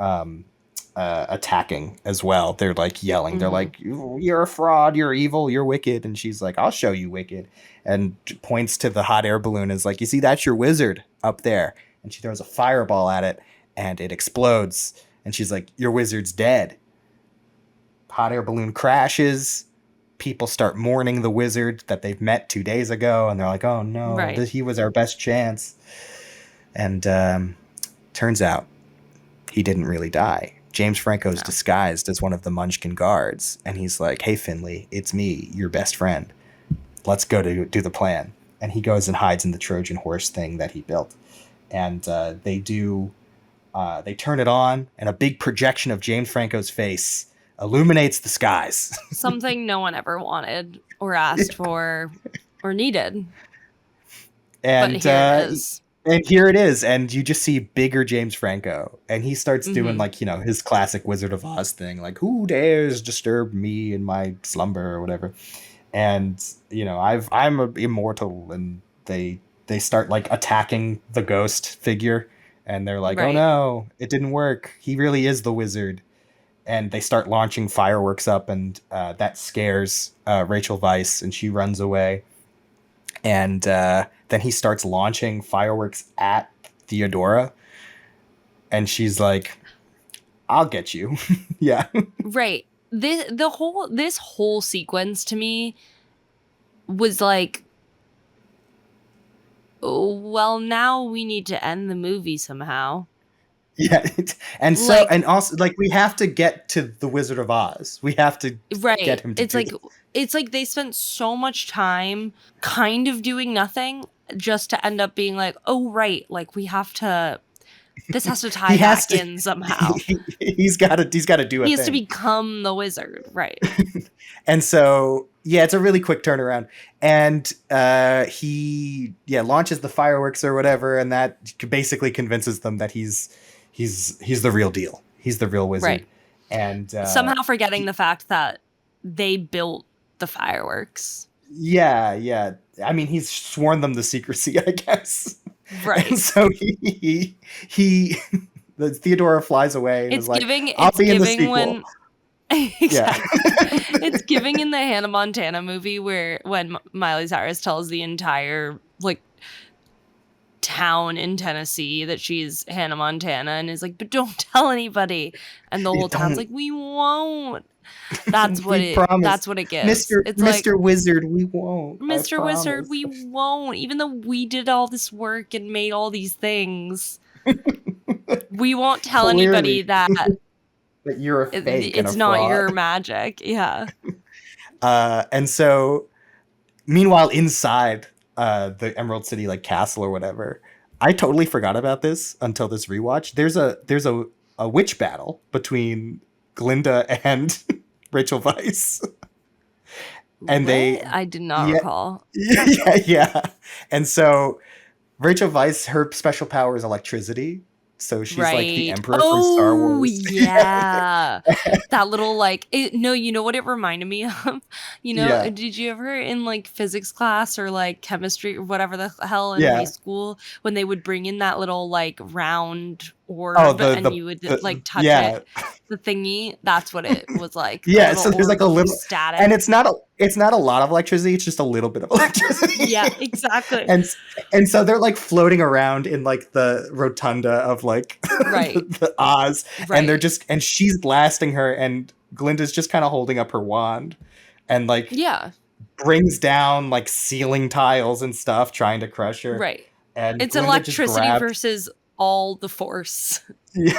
attacking as well. They're like yelling. They're like, "You're a fraud. You're evil. You're wicked." And she's like, "I'll show you wicked," and points to the hot air balloon. Is like, "You see, that's your wizard up there." And she throws a fireball at it, and it explodes. And she's like, "Your wizard's dead." Hot air balloon crashes. People start mourning the wizard that they've met 2 days ago, and they're like, "Oh no, he was our best chance." And turns out he didn't really die. James Franco's disguised as one of the Munchkin guards, and he's like, "Hey, Finley, it's me, your best friend. Let's go to do the plan." And he goes and hides in the Trojan horse thing that he built. And they turn it on, and a big projection of James Franco's face illuminates the skies. Something no one ever wanted or asked for or needed. And but here it is. And here it is, and you just see bigger James Franco, and he starts doing his classic Wizard of Oz thing, like, "Who dares disturb me in my slumber," or whatever. And I'm immortal, and they they start like attacking the ghost figure, and they're like, "Oh Right. no, it didn't work. He really is the wizard." And they start launching fireworks up, and that scares Rachel Weisz, and she runs away. And then he starts launching fireworks at Theodora, and she's like, "I'll get you." Yeah. Right. This whole sequence to me was like, oh, well, now we need to end the movie somehow. Yeah. And so, Like- and also, like, we have to get to the Wizard of Oz. We have to get him to It's like they spent so much time kind of doing nothing just to end up being like, oh, right, like we have to, this has to tie back in somehow. He's got to do it. He has to become the wizard, right? And so, yeah, it's a really quick turnaround. And he launches the fireworks or whatever, and that basically convinces them that he's the real deal. He's the real wizard. Right. And somehow forgetting the fact that they built the fireworks. Yeah. I mean, he's sworn them the secrecy, I guess. Right. And so he the Theodora flies away and It's is like, giving. I'll It's be in the giving sequel. when. Exactly. It's giving in the Hannah Montana movie when Miley Cyrus tells the entire like town in Tennessee that she's Hannah Montana and is like, but don't tell anybody. And the whole town's like, we won't. That's what that's what it gives. It's Mr. Wizard, we won't. Mr. Wizard, we won't. Even though we did all this work and made all these things, we won't tell anybody that you're a fake. It's not your magic. Yeah. And so, meanwhile, inside the Emerald City like castle or whatever, I totally forgot about this until this rewatch. There's a witch battle between Glinda and Rachel Weisz. And I did not recall. Yeah. And so Rachel Weisz, her special power is electricity. So she's like the Emperor from Star Wars. Yeah. That little you know what it reminded me of? Did you ever in like physics class or like chemistry or whatever the hell in high school when they would bring in that little like round orb and you would like touch it, the thingy? That's what it was like. Yeah, so there's like a little static. And it's not a lot of electricity, it's just a little bit of electricity. Yeah, exactly. And so they're like floating around in like the rotunda of like the Oz. Right. And she's blasting her, and Glinda's just kind of holding up her wand and like brings down like ceiling tiles and stuff trying to crush her. Right. And it's Glinda electricity versus all the force. Yeah.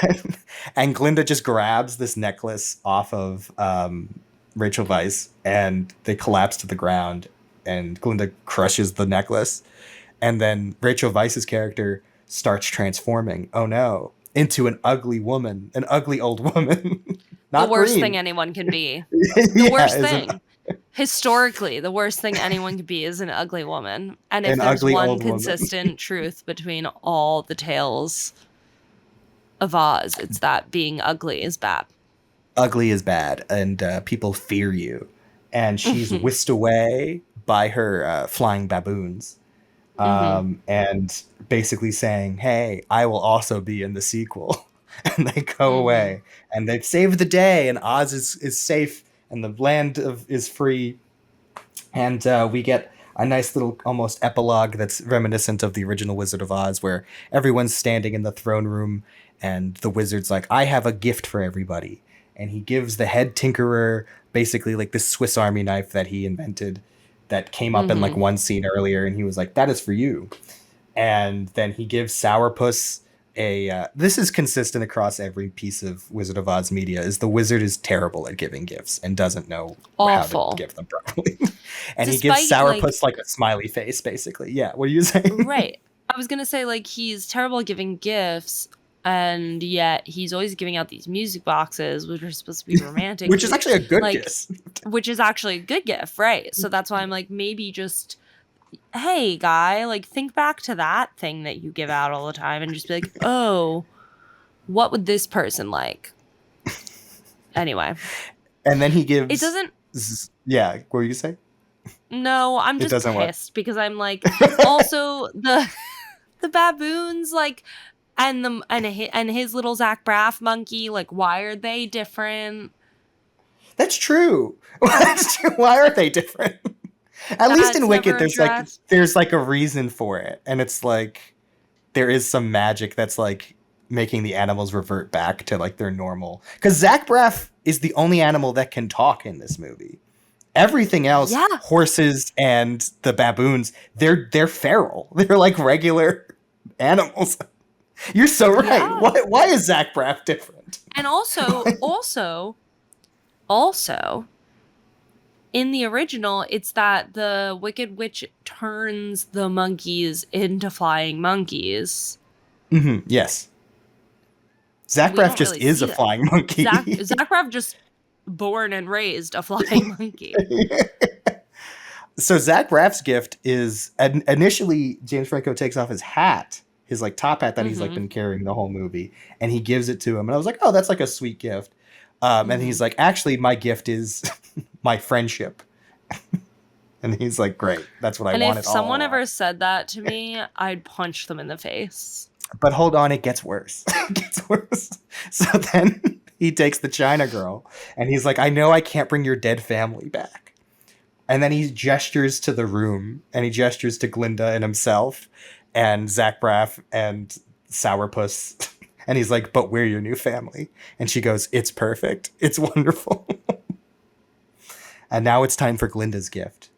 And Glinda just grabs this necklace off of Rachel Weisz, and they collapse to the ground, and Glinda crushes the necklace. And then Rachel Weisz's character starts transforming, oh no, into an ugly woman, an ugly old woman. Not the worst green. Thing anyone can be. The worst thing. Historically, the worst thing anyone could be is an ugly woman. And if there's one consistent truth between all the tales of Oz, it's that being ugly is bad. Ugly is bad, and people fear you. And she's whisked away by her flying baboons. And basically saying, hey, I will also be in the sequel. And they go away. And they've saved the day, and Oz is safe, and the land is free. And we get a nice little almost epilogue that's reminiscent of the original Wizard of Oz, where everyone's standing in the throne room, and the wizard's like, I have a gift for everybody. And he gives the head tinkerer basically like this Swiss Army knife that he invented that came up in like one scene earlier, and he was like, that is for you. And then he gives Sourpuss this is consistent across every piece of Wizard of Oz media, is the wizard is terrible at giving gifts and doesn't know how to give them properly. And he gives Sourpuss like a smiley face, basically. Yeah, what are you saying? Right. I was gonna say, like, he's terrible at giving gifts, and yet he's always giving out these music boxes, which are supposed to be romantic. Which is actually a good gift. Which is actually a good gift, right? So that's why I'm like, maybe just, hey, guy, like, think back to that thing that you give out all the time and just be like, oh, what would this person like? Anyway. And then he gives... It doesn't... Yeah, what were you saying? No, I'm It just doesn't work. pissed because I'm like, also the baboons, like, and his little Zach Braff monkey, like, why are they different? That's true. That's true. Why are they different? At least in Wicked, there's like a reason for it, and it's like there is some magic that's like making the animals revert back to like their normal. Because Zach Braff is the only animal that can talk in this movie. Everything else, horses and the baboons, they're feral. They're like regular animals. You're so right. Yeah. Why is Zach Braff different? And also, in the original, it's that the Wicked Witch turns the monkeys into flying monkeys. Mm-hmm. Yes. Zach Braff just is a flying monkey. Zach Braff just born and raised a flying monkey. So Zach Braff's gift is initially James Franco takes off his hat, his like top hat that he's like been carrying the whole movie, and he gives it to him. And I was like, oh, that's like a sweet gift. And he's like, actually, my gift is my friendship. And he's like, great, that's what I wanted. And if someone ever said that to me, I'd punch them in the face. But hold on, it gets worse. It gets worse. So then he takes the China girl and he's like, I know I can't bring your dead family back. And then he gestures to the room and he gestures to Glinda and himself and Zach Braff and Sourpuss. And he's like, but we're your new family. And she goes, it's perfect. It's wonderful. And now it's time for Glinda's gift.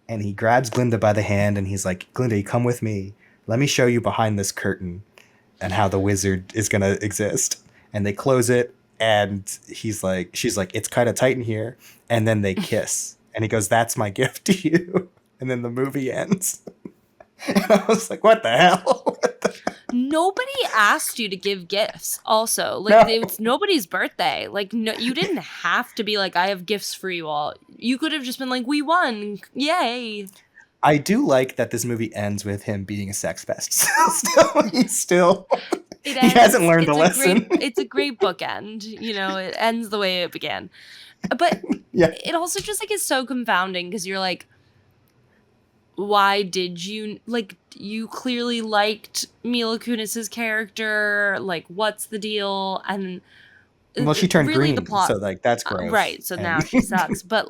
And he grabs Glinda by the hand and he's like, Glinda, you come with me. Let me show you behind this curtain and how the wizard is going to exist. And they close it. And she's like, it's kind of tight in here. And then they kiss. And he goes, that's my gift to you. And then the movie ends. And I was like, what the hell? Nobody asked you to give gifts. Also, like, it's nobody's birthday. Like, no, you didn't have to be like, I have gifts for you all. You could have just been like, we won, yay. I do like that this movie ends with him being a sex pest. He hasn't learned the lesson. It's a great bookend. You know, it ends the way it began. But it also just like is so confounding because you're like, why did you like? You clearly liked Mila Kunis's character. Like, what's the deal? And well, she turned really green, so like that's gross, right? So now she sucks. But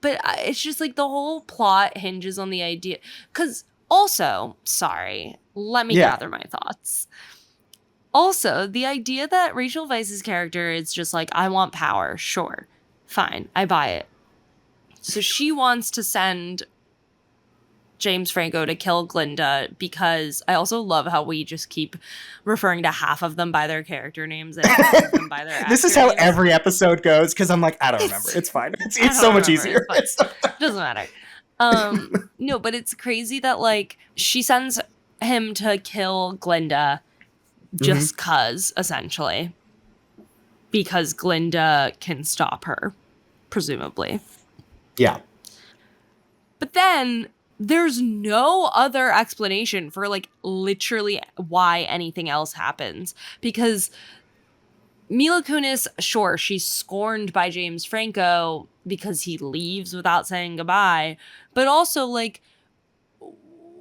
it's just like the whole plot hinges on the idea. Because also, sorry, let me gather my thoughts. Also, the idea that Rachel Weisz's character is just like, I want power. Sure, fine, I buy it. So she wants to send James Franco to kill Glinda because I also love how we just keep referring to half of them by their character names and half of them by their This is how names. Every episode goes because I'm like, I don't remember. It's fine. It's so much easier. It doesn't matter. No, but it's crazy that like she sends him to kill Glinda just cause, essentially. Because Glinda can stop her, presumably. Yeah. But then there's no other explanation for like literally why anything else happens, because Mila Kunis, sure, she's scorned by James Franco because he leaves without saying goodbye, but also like,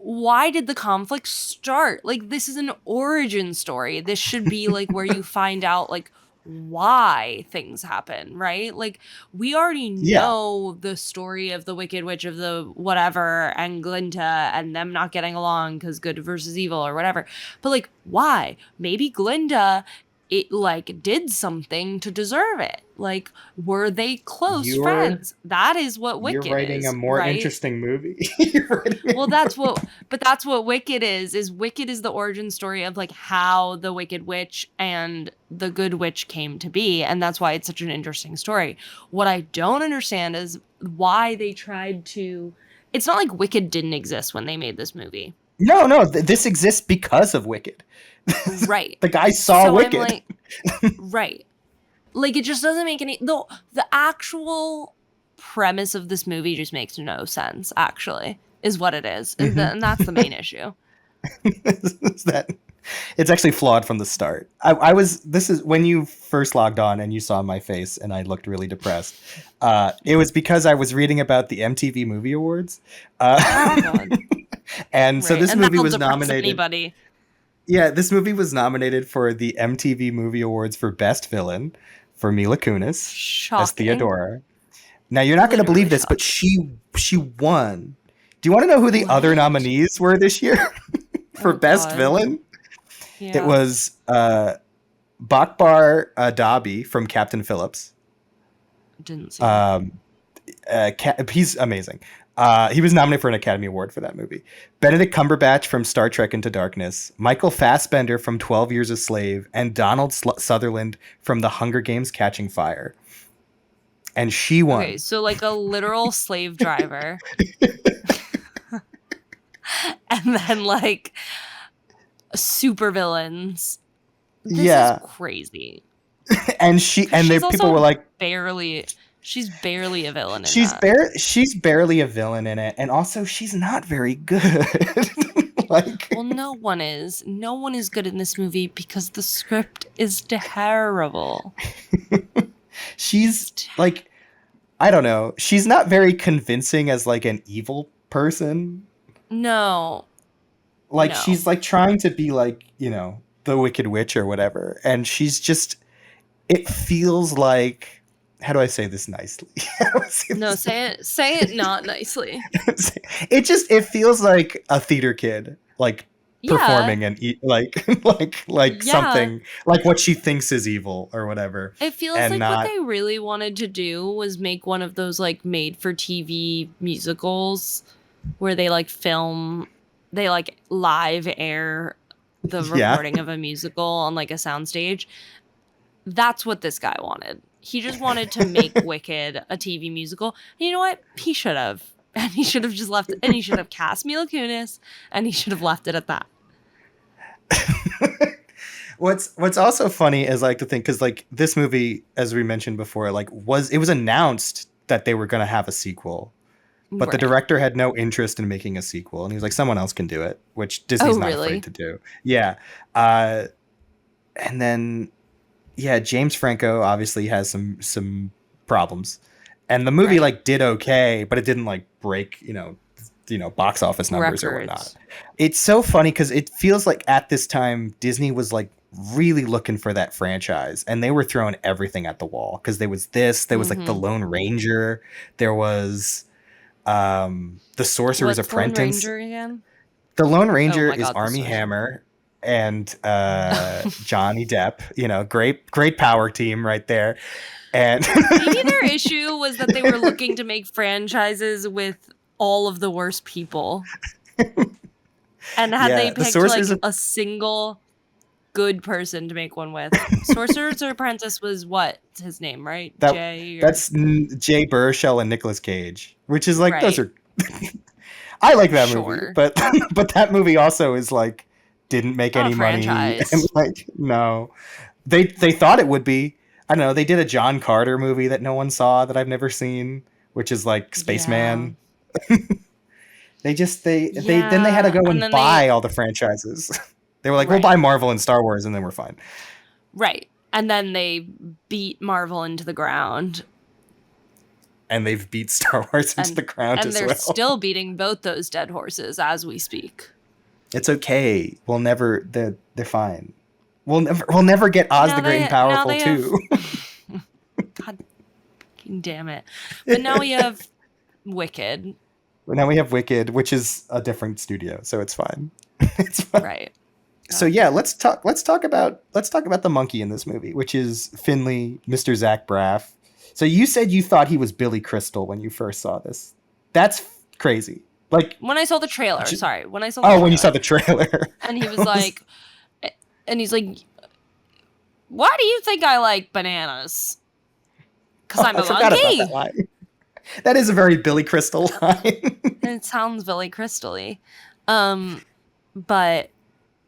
why did the conflict start? Like, this is an origin story. This should be like where you find out like why things happen, right? Like, we already know the story of the Wicked Witch of the whatever and Glinda and them not getting along because good versus evil or whatever. But like, why? Maybe Glinda, it like did something to deserve it. Like, were they close friends? That is what Wicked is. You're writing a more interesting movie. Well, that's what Wicked is. Is Wicked is the origin story of like how the Wicked Witch and the Good Witch came to be, and that's why it's such an interesting story. What I don't understand is why they tried to. It's not like Wicked didn't exist when they made this movie. No, this exists because of Wicked. Right. The guy saw Wicked. Like, right. Like, it just doesn't make any... The actual premise of this movie just makes no sense, actually, is what it is. And that's the main issue. Is that It's actually flawed from the start. I was. This is when you first logged on and you saw my face and I looked really depressed. It was because I was reading about the MTV Movie Awards. Oh, God. And so this And movie that'll was depress nominated. Anybody. Yeah, this movie was nominated for the MTV Movie Awards for Best Villain for Mila Kunis as Shocking. Theodora. Now you're not going to Literally believe this, but she won. Do you want to know who the other nominees were this year for Best God. Villain? Yeah. It was Bakbar Dabi from Captain Phillips. Didn't see that. He's amazing. He was nominated for an Academy Award for that movie. Benedict Cumberbatch from Star Trek Into Darkness, Michael Fassbender from 12 Years a Slave, and Donald Sutherland from The Hunger Games Catching Fire. And she won. Okay, so like a literal slave driver. And then like super villains. This is crazy. And people were like, she's barely a villain in she's that. she's barely a villain in it, and also she's not very good. Well, no one is good in this movie because the script is terrible. She's like, I don't know, she's not very convincing as like an evil person. No. She's like trying to be like, the Wicked Witch or whatever, and she's just, it feels like, how do I say this nicely? Say it not nicely. It feels like a theater kid, like performing and something like what she thinks is evil or whatever. It feels like what they really wanted to do was make one of those like made for TV musicals where they like live air the recording of a musical on like a soundstage. That's what this guy wanted. He just wanted to make Wicked a TV musical. And you know what? He should have. And he should have just left it. And he should have cast Mila Kunis. And he should have left it at that. What's also funny is like to think, because like this movie, as we mentioned before, like it was announced that they were going to have a sequel, but the director had no interest in making a sequel, and he was like, someone else can do it, which Disney's not afraid to do. Yeah. And then James Franco obviously has some problems, and the movie like did okay, but it didn't like break box office numbers or whatnot. It's so funny because it feels like at this time Disney was like really looking for that franchise, and they were throwing everything at the wall, because there was like the Lone Ranger, there was the Sorcerer's Apprentice. Lone Ranger again? The Lone Ranger is Armie Hammer and Johnny Depp. Great power team right there. And maybe their issue was that they were looking to make franchises with all of the worst people. And had they picked like a single good person to make one with, Sorcerer's Apprentice was what's his name, right? That's Jay Baruchel and Nicolas Cage, which is like those are. I like that movie, but that movie also is like didn't make any money. And like no, they thought it would be. I don't know. They did a John Carter movie that no one saw, that I've never seen, which is like Spaceman. Yeah. Then they had to go and buy all the franchises. They were like, we'll buy Marvel and Star Wars, and then we're fine. Right. And then they beat Marvel into the ground. And they've beat Star Wars into the ground as well. And they're still beating both those dead horses as we speak. It's okay. We'll never. They're fine. We'll never get Oz the Great and Powerful too. God damn it! But now we have Wicked. Now we have Wicked, which is a different studio, so it's fine. It's fine. Right. So yeah, let's talk about the monkey in this movie, which is Finley, Mr. Zach Braff. So you said you thought he was Billy Crystal when you first saw this. That's crazy. Like when I saw the trailer. When you saw the trailer. And he was like, and he's like, why do you think I like bananas? Because I'm a monkey. About that line. That is a very Billy Crystal line. It sounds Billy Crystal-y. But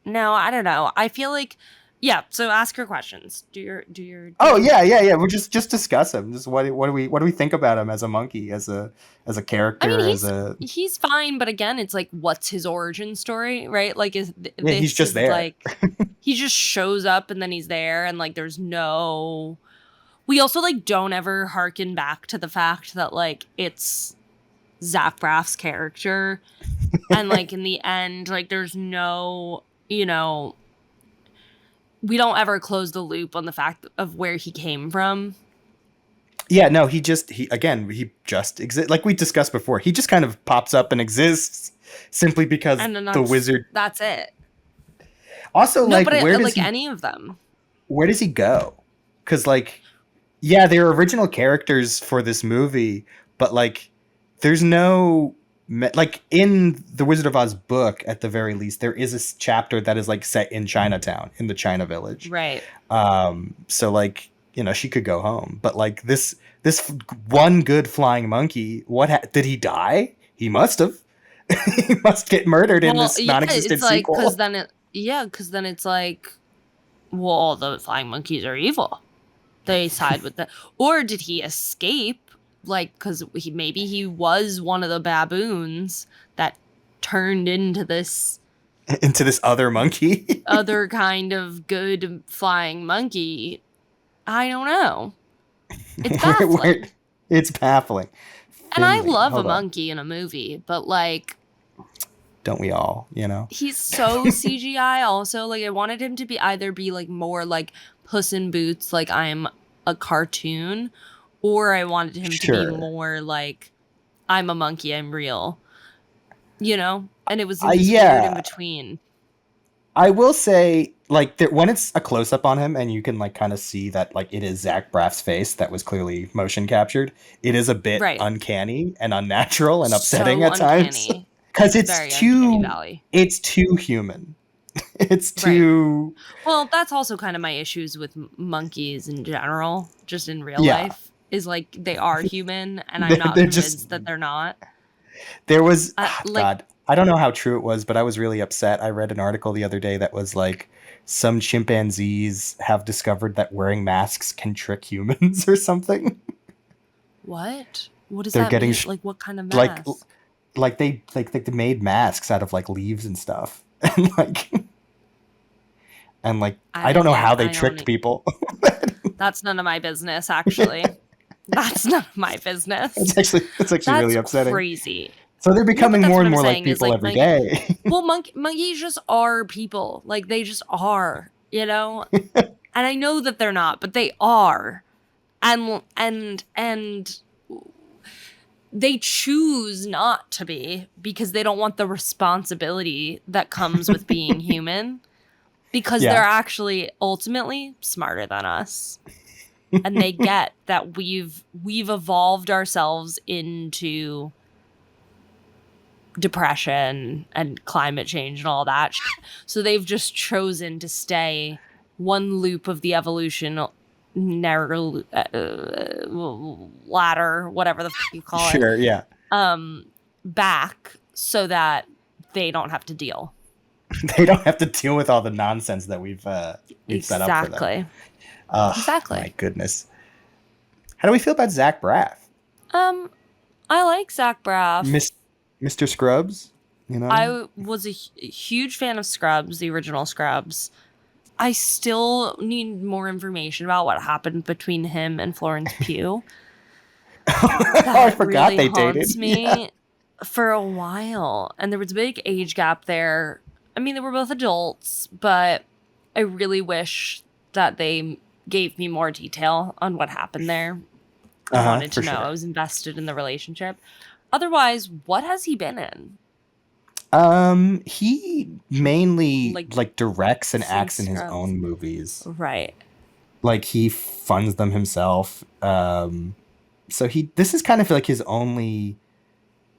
no, I don't know. I feel like Yeah, so ask her questions. Do your. Oh yeah. We'll just discuss him. Just what do we think about him as a monkey, as a character, I mean, as a he's fine, but again, it's like, what's his origin story, right? Like, he's just there. Like, he just shows up and then he's there, and like, there's no. We also like don't ever harken back to the fact that like it's Zach Braff's character, and like in the end, like there's no, we don't ever close the loop on the fact of where he came from. Yeah, no, he just exists. Like we discussed before, he just kind of pops up and exists simply because the wizard. That's it. Also, no, like, but where does like any of them? Where does he go? Because, like, yeah, they're original characters for this movie, but like, there's no like in the Wizard of Oz book, at the very least, there is a chapter that is like set in Chinatown, in the China Village, right? So like, she could go home, but like this one good flying monkey, did he die? He must have. He must get murdered in this non-existent it's like, sequel. Because then it's like, well, all the flying monkeys are evil. They side with or did he escape? Like, because maybe he was one of the baboons that turned into this other monkey, other kind of good flying monkey. I don't know. It's baffling. It's baffling. And I love a monkey in a movie, but like, don't we all? He's so CGI. Also, like, I wanted him to be like more like Puss in Boots, like I'm a cartoon. Or I wanted him to be more like, I'm a monkey, I'm real. And it was weird in between. I will say, like, when it's a close-up on him and you can, like, kind of see that, like, it is Zach Braff's face that was clearly motion captured, it is a bit uncanny and unnatural and upsetting at times. Because it's too human. It's too... Well, that's also kind of my issues with monkeys in general, just in real life. Is like they are human, and I'm not convinced that they're not. There was God, I don't know how true it was, but I was really upset. I read an article the other day that was like, some chimpanzees have discovered that wearing masks can trick humans or something. What? What does that mean? Like, what kind of masks? Like they made masks out of like leaves and stuff, and I don't know how they tricked people. That's none of my business, actually. That's none of my business. It's actually really upsetting. Crazy. So they're becoming more and more like people every day. Well, monkeys just are people. Like, they just are, And I know that they're not, but they are. And they choose not to be because they don't want the responsibility that comes with being human. Because they're actually ultimately smarter than us. And they get that we've evolved ourselves into depression and climate change and all that. So they've just chosen to stay one loop of the evolution narrow ladder, whatever the you call it. Sure, yeah. Back so that they don't have to deal. They don't have to deal with all the nonsense that we've set up for them. Exactly. My goodness. How do we feel about Zach Braff? I like Zach Braff. Mr. Scrubs, I was a huge fan of Scrubs, the original Scrubs. I still need more information about what happened between him and Florence Pugh. I forgot really they dated me for a while, and there was a big age gap there. I mean, they were both adults, but I really wish that they gave me more detail on what happened there. I wanted to know. Sure. I was invested in the relationship. Otherwise, what has he been in? He mainly like directs and acts in his own movies. Right. Like he funds them himself. So this is kind of like his only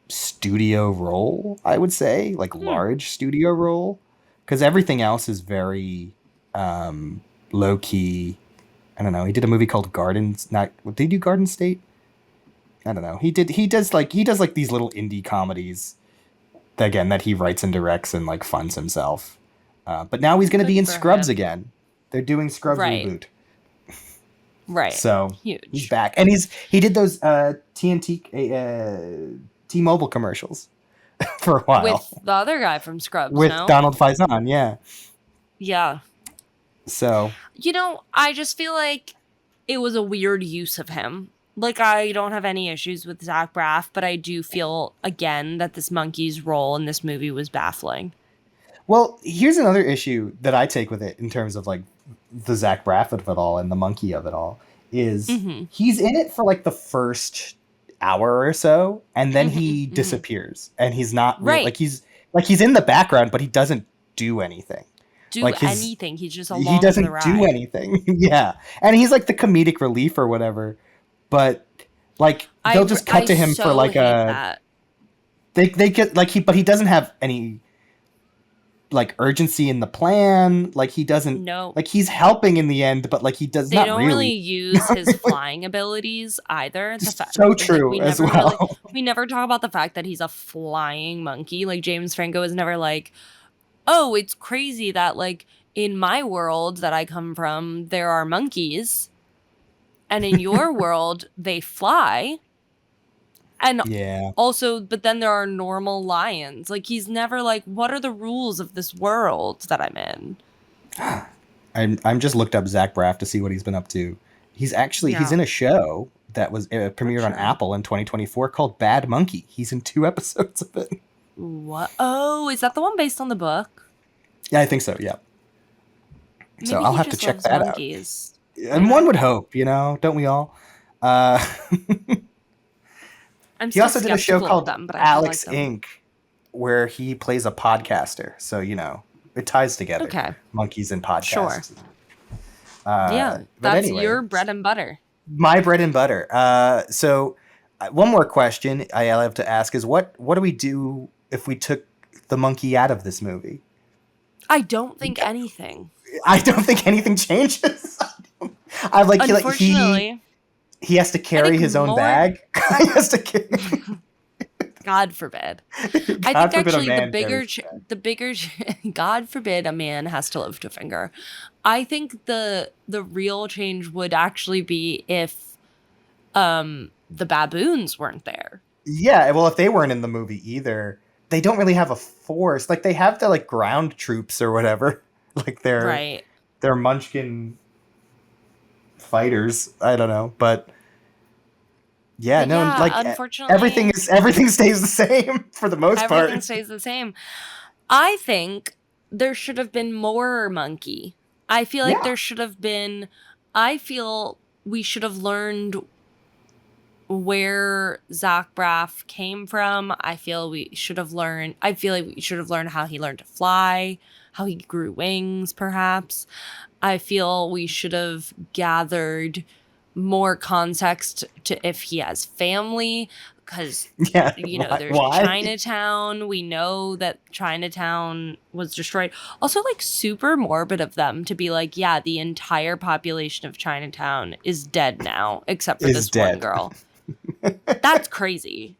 studio role, I would say, like large studio role, because everything else is very low key. I don't know. He did a movie called Gardens. Did he do Garden State? I don't know. He does like these little indie comedies that he writes and directs and like funds himself. But now he's going to be in Scrubs again. They're doing Scrubs Right. reboot. Right. So Huge. he's back, and he did those TNT T-Mobile commercials for a while With the other guy from Scrubs, with no? Donald Faison. Yeah. Yeah. So I just feel like it was a weird use of him. Like, I don't have any issues with Zach Braff, but I do feel, again, that this monkey's role in this movie was baffling. Well, here's another issue that I take with it in terms of like the Zach Braff of it all and the monkey of it all is he's in it for like the first hour or so, and then he disappears, and he's not Right. he's in the background, but he doesn't do anything. Anything. He's just along he doesn't for the ride. do anything. Yeah, and he's like the comedic relief or whatever. But like they'll just cut to him for like a. They get like but he doesn't have any like urgency in the plan. Like he doesn't. No. Like he's helping in the end, but like he does They not don't really use his flying abilities either. So true as well. We never talk about the fact that he's a flying monkey. Like James Franco is never like, oh, it's crazy that like in my world that I come from, there are monkeys. And in your world, they fly. And also, but then there are normal lions. Like, he's never like, what are the rules of this world that I'm in? I'm just looked up Zach Braff to see what he's been up to. He's actually he's in a show that was premiered on Apple in 2024 called Bad Monkey. He's in 2 episodes of it. What? Oh, is that the one based on the book? Yeah, I think so. Yeah. Maybe so I'll have to check that monkeys. out. And one would hope, don't we all? He also did a show called Alex Inc., where he plays a podcaster. So, it ties together. Okay. Monkeys and podcasts. Sure. That's anyway, your bread and butter. My bread and butter. So one more question I have to ask is what do we do if we took the monkey out of this movie? I don't think anything. I don't think anything changes. I'm like, unfortunately, he has to carry his own bag. He has to carry. God forbid. I think actually the bigger God forbid a man has to lift a finger. I think the real change would actually be if the baboons weren't there. Yeah, well, if they weren't in the movie either, they don't really have a force. Like they have the like ground troops or whatever. Like they're Munchkin fighters. I don't know, but unfortunately, everything stays the same for the most part. Everything stays the same. I think there should have been more monkey. I feel like there should have been. I feel we should have learned where Zach Braff came from. I feel like we should have learned how he learned to fly, how he grew wings, perhaps. I feel we should have gathered more context to if he has family, because there's Chinatown. We know that Chinatown was destroyed. Also, like, super morbid of them to be like, yeah, the entire population of Chinatown is dead now, except for this one girl. That's crazy.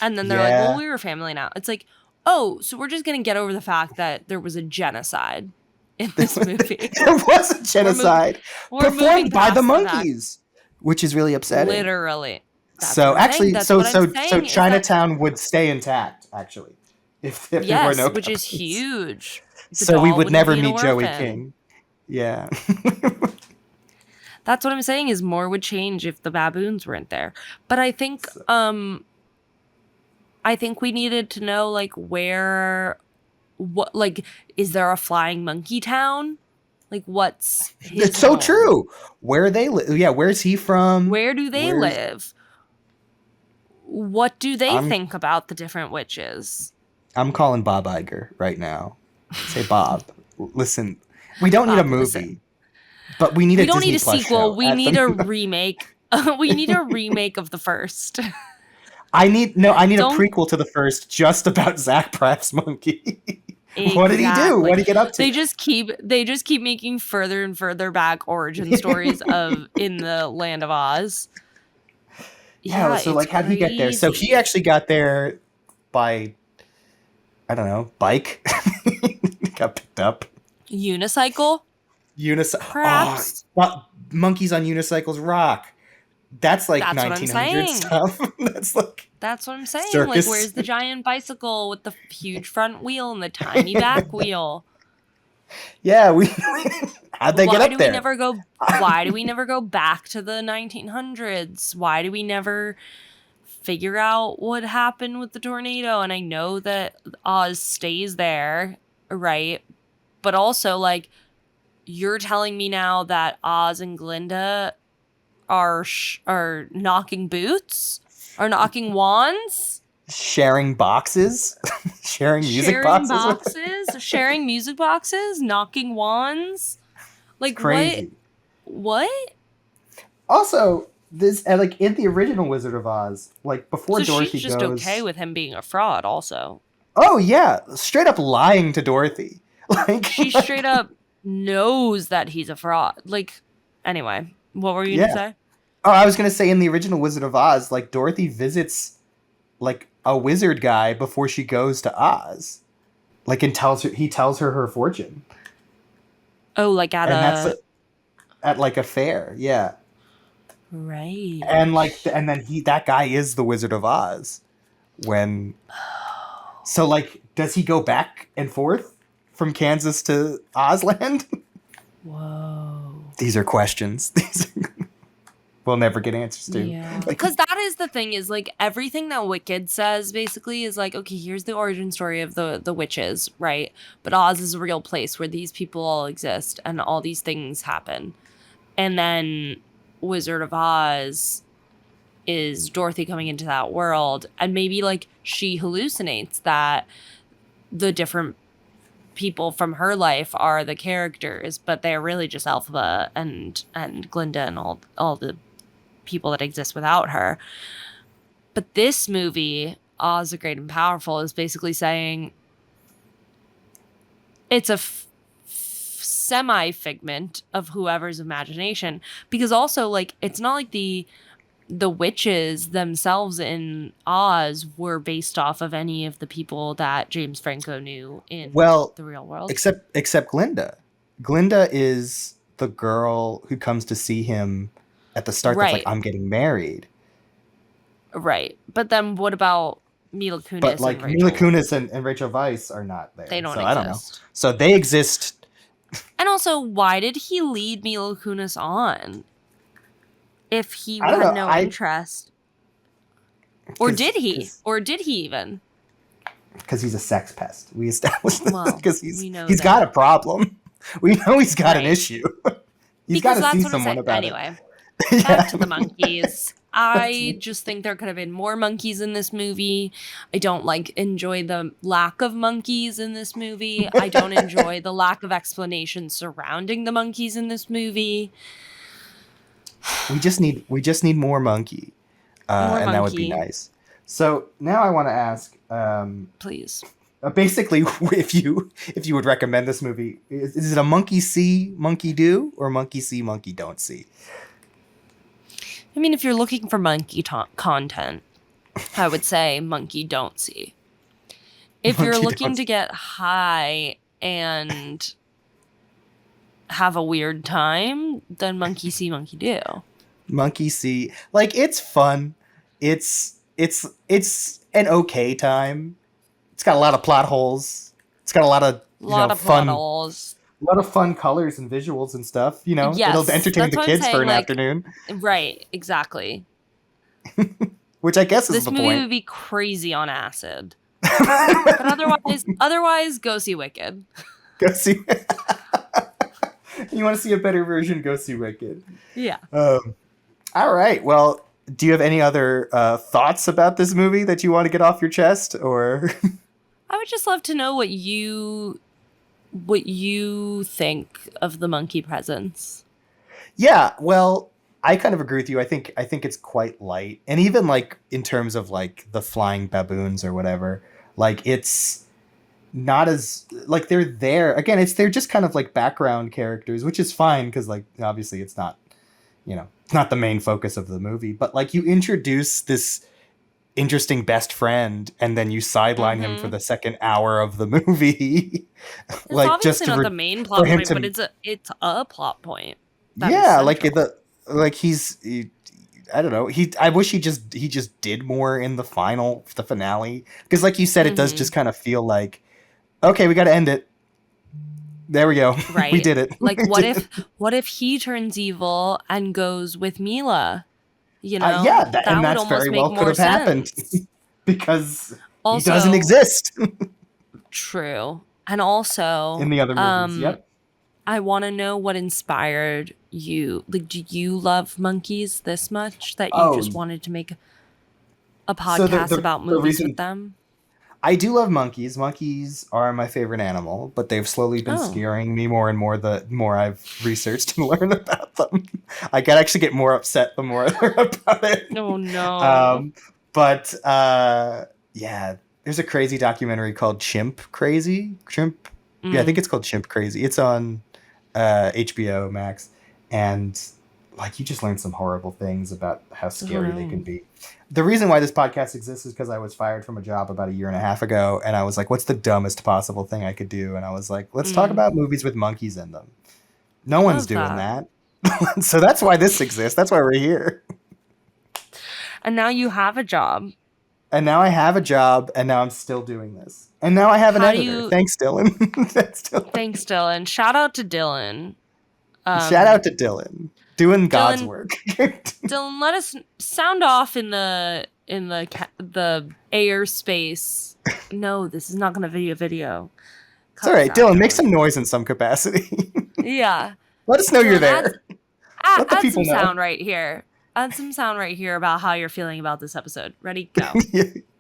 And then they're like, well, we were family now. It's like, oh, so we're just gonna get over the fact that there was a genocide in this movie. There was a genocide performed by the monkeys, which is really upsetting. Literally. So Chinatown would stay intact, actually, if there were no which is huge. So we would never meet Joey King. Yeah. That's what I'm saying is more would change if the baboons weren't there. But I think we needed to know like is there a flying monkey town? Like what's his It's so home? true. Where they live? Yeah, where's he from? Where do they live? What do they think about the different witches? I'm calling Bob Iger right now. Say, Bob, listen, we don't need a movie, but we need a Disney Plus sequel. show We need a remake. We need a remake of the first. I need a prequel to the first, just about Zach Braff's monkey. Exactly. What did he do? What did he get up to? They just keep making further and further back origin stories of in the land of Oz. Yeah, so like, how did he get there? So he actually got there by, I don't know, bike. Got picked up. Unicycle? Perhaps. Monkeys on unicycles rock. That's like That's 1900 stuff. That's what I'm saying. circus. Like, where's the giant bicycle with the huge front wheel and the tiny back wheel? Yeah, how'd they get up there? Why do we never go back to the 1900s? Why do we never figure out what happened with the tornado? And I know that Oz stays there, right? But also, like, you're telling me now that Oz and Glinda are knocking boots? Are knocking wands? Sharing boxes? Sharing music boxes? Sharing music boxes? Knocking wands? Like, crazy. What? Also, this like in the original Wizard of Oz, like before Dorothy she's just goes, okay with him being a fraud also. Oh yeah, straight up lying to Dorothy. Like she straight up knows that he's a fraud. Like, anyway, what were you gonna say? Oh, I was gonna say in the original Wizard of Oz, like Dorothy visits like a wizard guy before she goes to Oz, like and he tells her fortune. Oh, like at like a fair, yeah. Right. And then that guy is the Wizard of Oz. So like, does he go back and forth from Kansas to Ozland? Whoa. These are questions. We'll never get answers to. Yeah. Because that is the thing, is like everything that Wicked says basically is like, okay, here's the origin story of the witches, right? But Oz is a real place where these people all exist and all these things happen. And then Wizard of Oz is Dorothy coming into that world, and maybe like she hallucinates that the different people from her life are the characters, but they're really just Elphaba and Glinda and all the people that exist without her. But this movie, Oz the Great and Powerful, is basically saying it's a semi-figment of whoever's imagination, because also like it's not like the witches themselves in Oz were based off of any of the people that James Franco knew in the real world. Except Glinda. Glinda is the girl who comes to see him at the start. Right. That's like, I'm getting married. Right. But then what about Mila Kunis? But like Mila Kunis and Rachel Weisz are not there. They don't exist. I don't know. So they exist. And also, why did he lead Mila Kunis on? If he had no interest. Or did he? Or did he even? Because he's a sex pest. We established this because he's got a problem. We know he's got an issue. He's got to see someone about it. Anyway, back to the monkeys. I just think there could have been more monkeys in this movie. I don't enjoy the lack of monkeys in this movie. I don't enjoy the lack of explanation surrounding the monkeys in this movie. We just need more monkey, and that would be nice. So now I want to ask, please, basically, if you would recommend this movie, is it a monkey see, monkey do, or monkey see, monkey don't see? I mean, if you're looking for monkey content, I would say monkey don't see. If you're looking to get high and have a weird time, then monkey see, monkey do. Monkey see, it's fun. It's an okay time. It's got a lot of plot holes. It's got a lot of fun holes. A lot of fun colors and visuals and stuff. Yes, it'll entertain the kids for an afternoon. Right, exactly. Which I guess is the point. This movie would be crazy on acid. But otherwise, go see Wicked. Go see. You want to see a better version? Go see Wicked. Yeah. All right. Well, do you have any other thoughts about this movie that you want to get off your chest, or? I would just love to know what you think of the monkey presence. Yeah. Well, I kind of agree with you. I think it's quite light, and even in terms of the flying baboons or whatever, it's not as they're there again. They're just kind of background characters, which is fine because obviously it's not, it's not the main focus of the movie. But you introduce this interesting best friend, and then you sideline him for the second hour of the movie. It's like obviously just not the main plot point, but it's a plot point. Yeah, like I don't know. I wish he just did more in the finale, because like you said, it does just kind of feel like, okay, we got to end it. There we go. Right. We did it. Like, what if he turns evil and goes with Mila? You know, and that that's would very almost well make could more have happened sense. because Also, he doesn't exist True. And also, in the other movies. Yep. I want to know what inspired you. Like, do you love monkeys this much that you just wanted to make a podcast about movies with them? I do love monkeys. Monkeys are my favorite animal, but they've slowly been scaring me more and more the more I've researched and learned about them. I can actually get more upset the more I learn about it. Oh, no. But yeah, there's a crazy documentary called Chimp. Yeah, I think it's called Chimp Crazy. It's on HBO Max, and like you just learn some horrible things about how scary they can be. The reason why this podcast exists is because I was fired from a job about 1.5 years ago, and I was like, what's the dumbest possible thing I could do? And I was like, let's talk about movies with monkeys in them. No one's doing that. So that's why this exists. That's why we're here. And now you have a job. And now I have a job, and now I'm still doing this. And now I have an editor. Thanks, Dylan. Thanks, Dylan. Shout out to Dylan. Shout out to Dylan. Doing God's work. Dylan, let us sound off in the airspace. No, this is not going to be a video. It's all right, Dylan. Make some noise in some capacity. Yeah. Let us know you're there. Let the people know. Sound right here. Add some sound right here about how you're feeling about this episode. Ready? Go.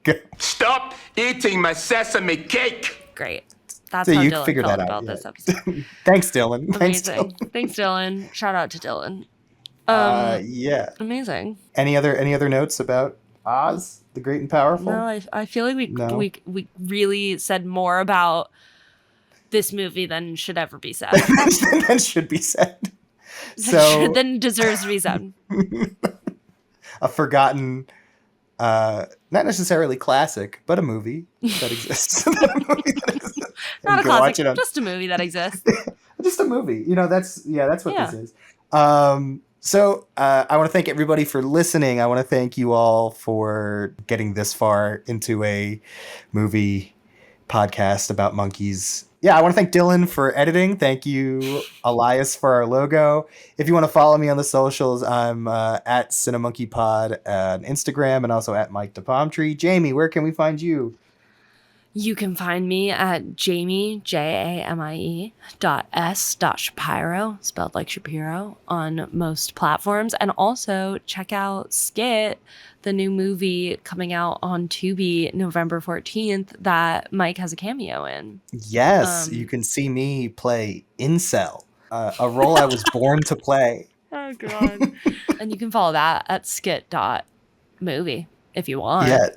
Go. Stop eating my sesame cake. Great. That's how Dylan felt about this episode. Thanks, Dylan. Amazing. Thanks, Dylan. Shout out to Dylan. Yeah. Amazing. Any other notes about Oz, the Great and Powerful? No, I feel like we really said more about this movie than should ever be said. Than should be said. So then deserves to be said. A forgotten, not necessarily classic, but a movie that exists. Not a classic, just a movie that exists. Just a movie. You know, that's what this is. So I want to thank everybody for listening. I want to thank you all for getting this far into a movie podcast about monkeys. Yeah, I want to thank Dylan for editing. Thank you, Elias, for our logo. If you want to follow me on the socials, I'm at CinemonkeyPod on Instagram and also at Mike DePalmtree. Jamie, where can we find you? You can find me at Jamie, JAMIE.S.Shapiro, spelled like Shapiro, on most platforms. And also check out Skit, the new movie coming out on Tubi November 14th that Mike has a cameo in. Yes, you can see me play Incel, a role I was born to play. Oh, God. And you can follow that at skit.movie if you want. Yeah.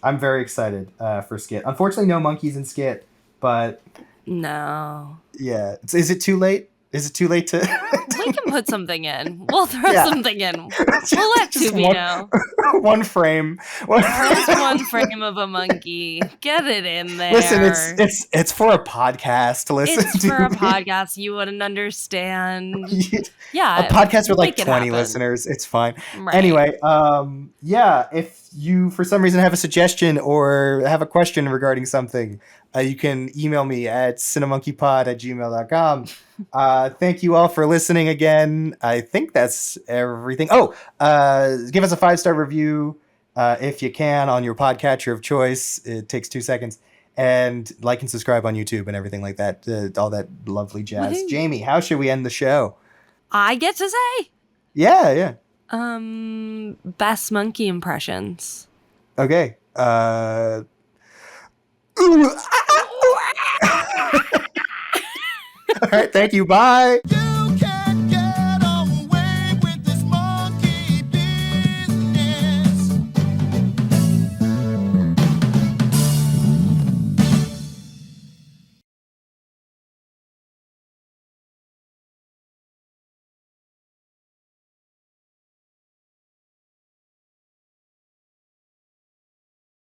I'm very excited for Skit. Unfortunately, no monkeys in Skit, but no. Yeah, is it too late? Is it too late to? We can put something in. We'll throw something in. We'll let Tubi know. One frame. Just one frame of a monkey. Get it in there. Listen, it's for a podcast. Listen, it's for a podcast. You wouldn't understand. Yeah, a podcast with like 20 listeners. It's fine. Right. Anyway, yeah. If you for some reason have a suggestion or have a question regarding something, you can email me at cinemonkeypod@gmail.com. Thank you all for listening again. I think that's everything. Oh, give us a 5-star review if you can on your podcatcher of choice. It takes 2 seconds. And like and subscribe on YouTube and everything like that. All that lovely jazz. Woo-hoo. Jamie, how should we end the show? I get to say. Yeah. Best monkey impressions. Okay. All right, thank you. Bye.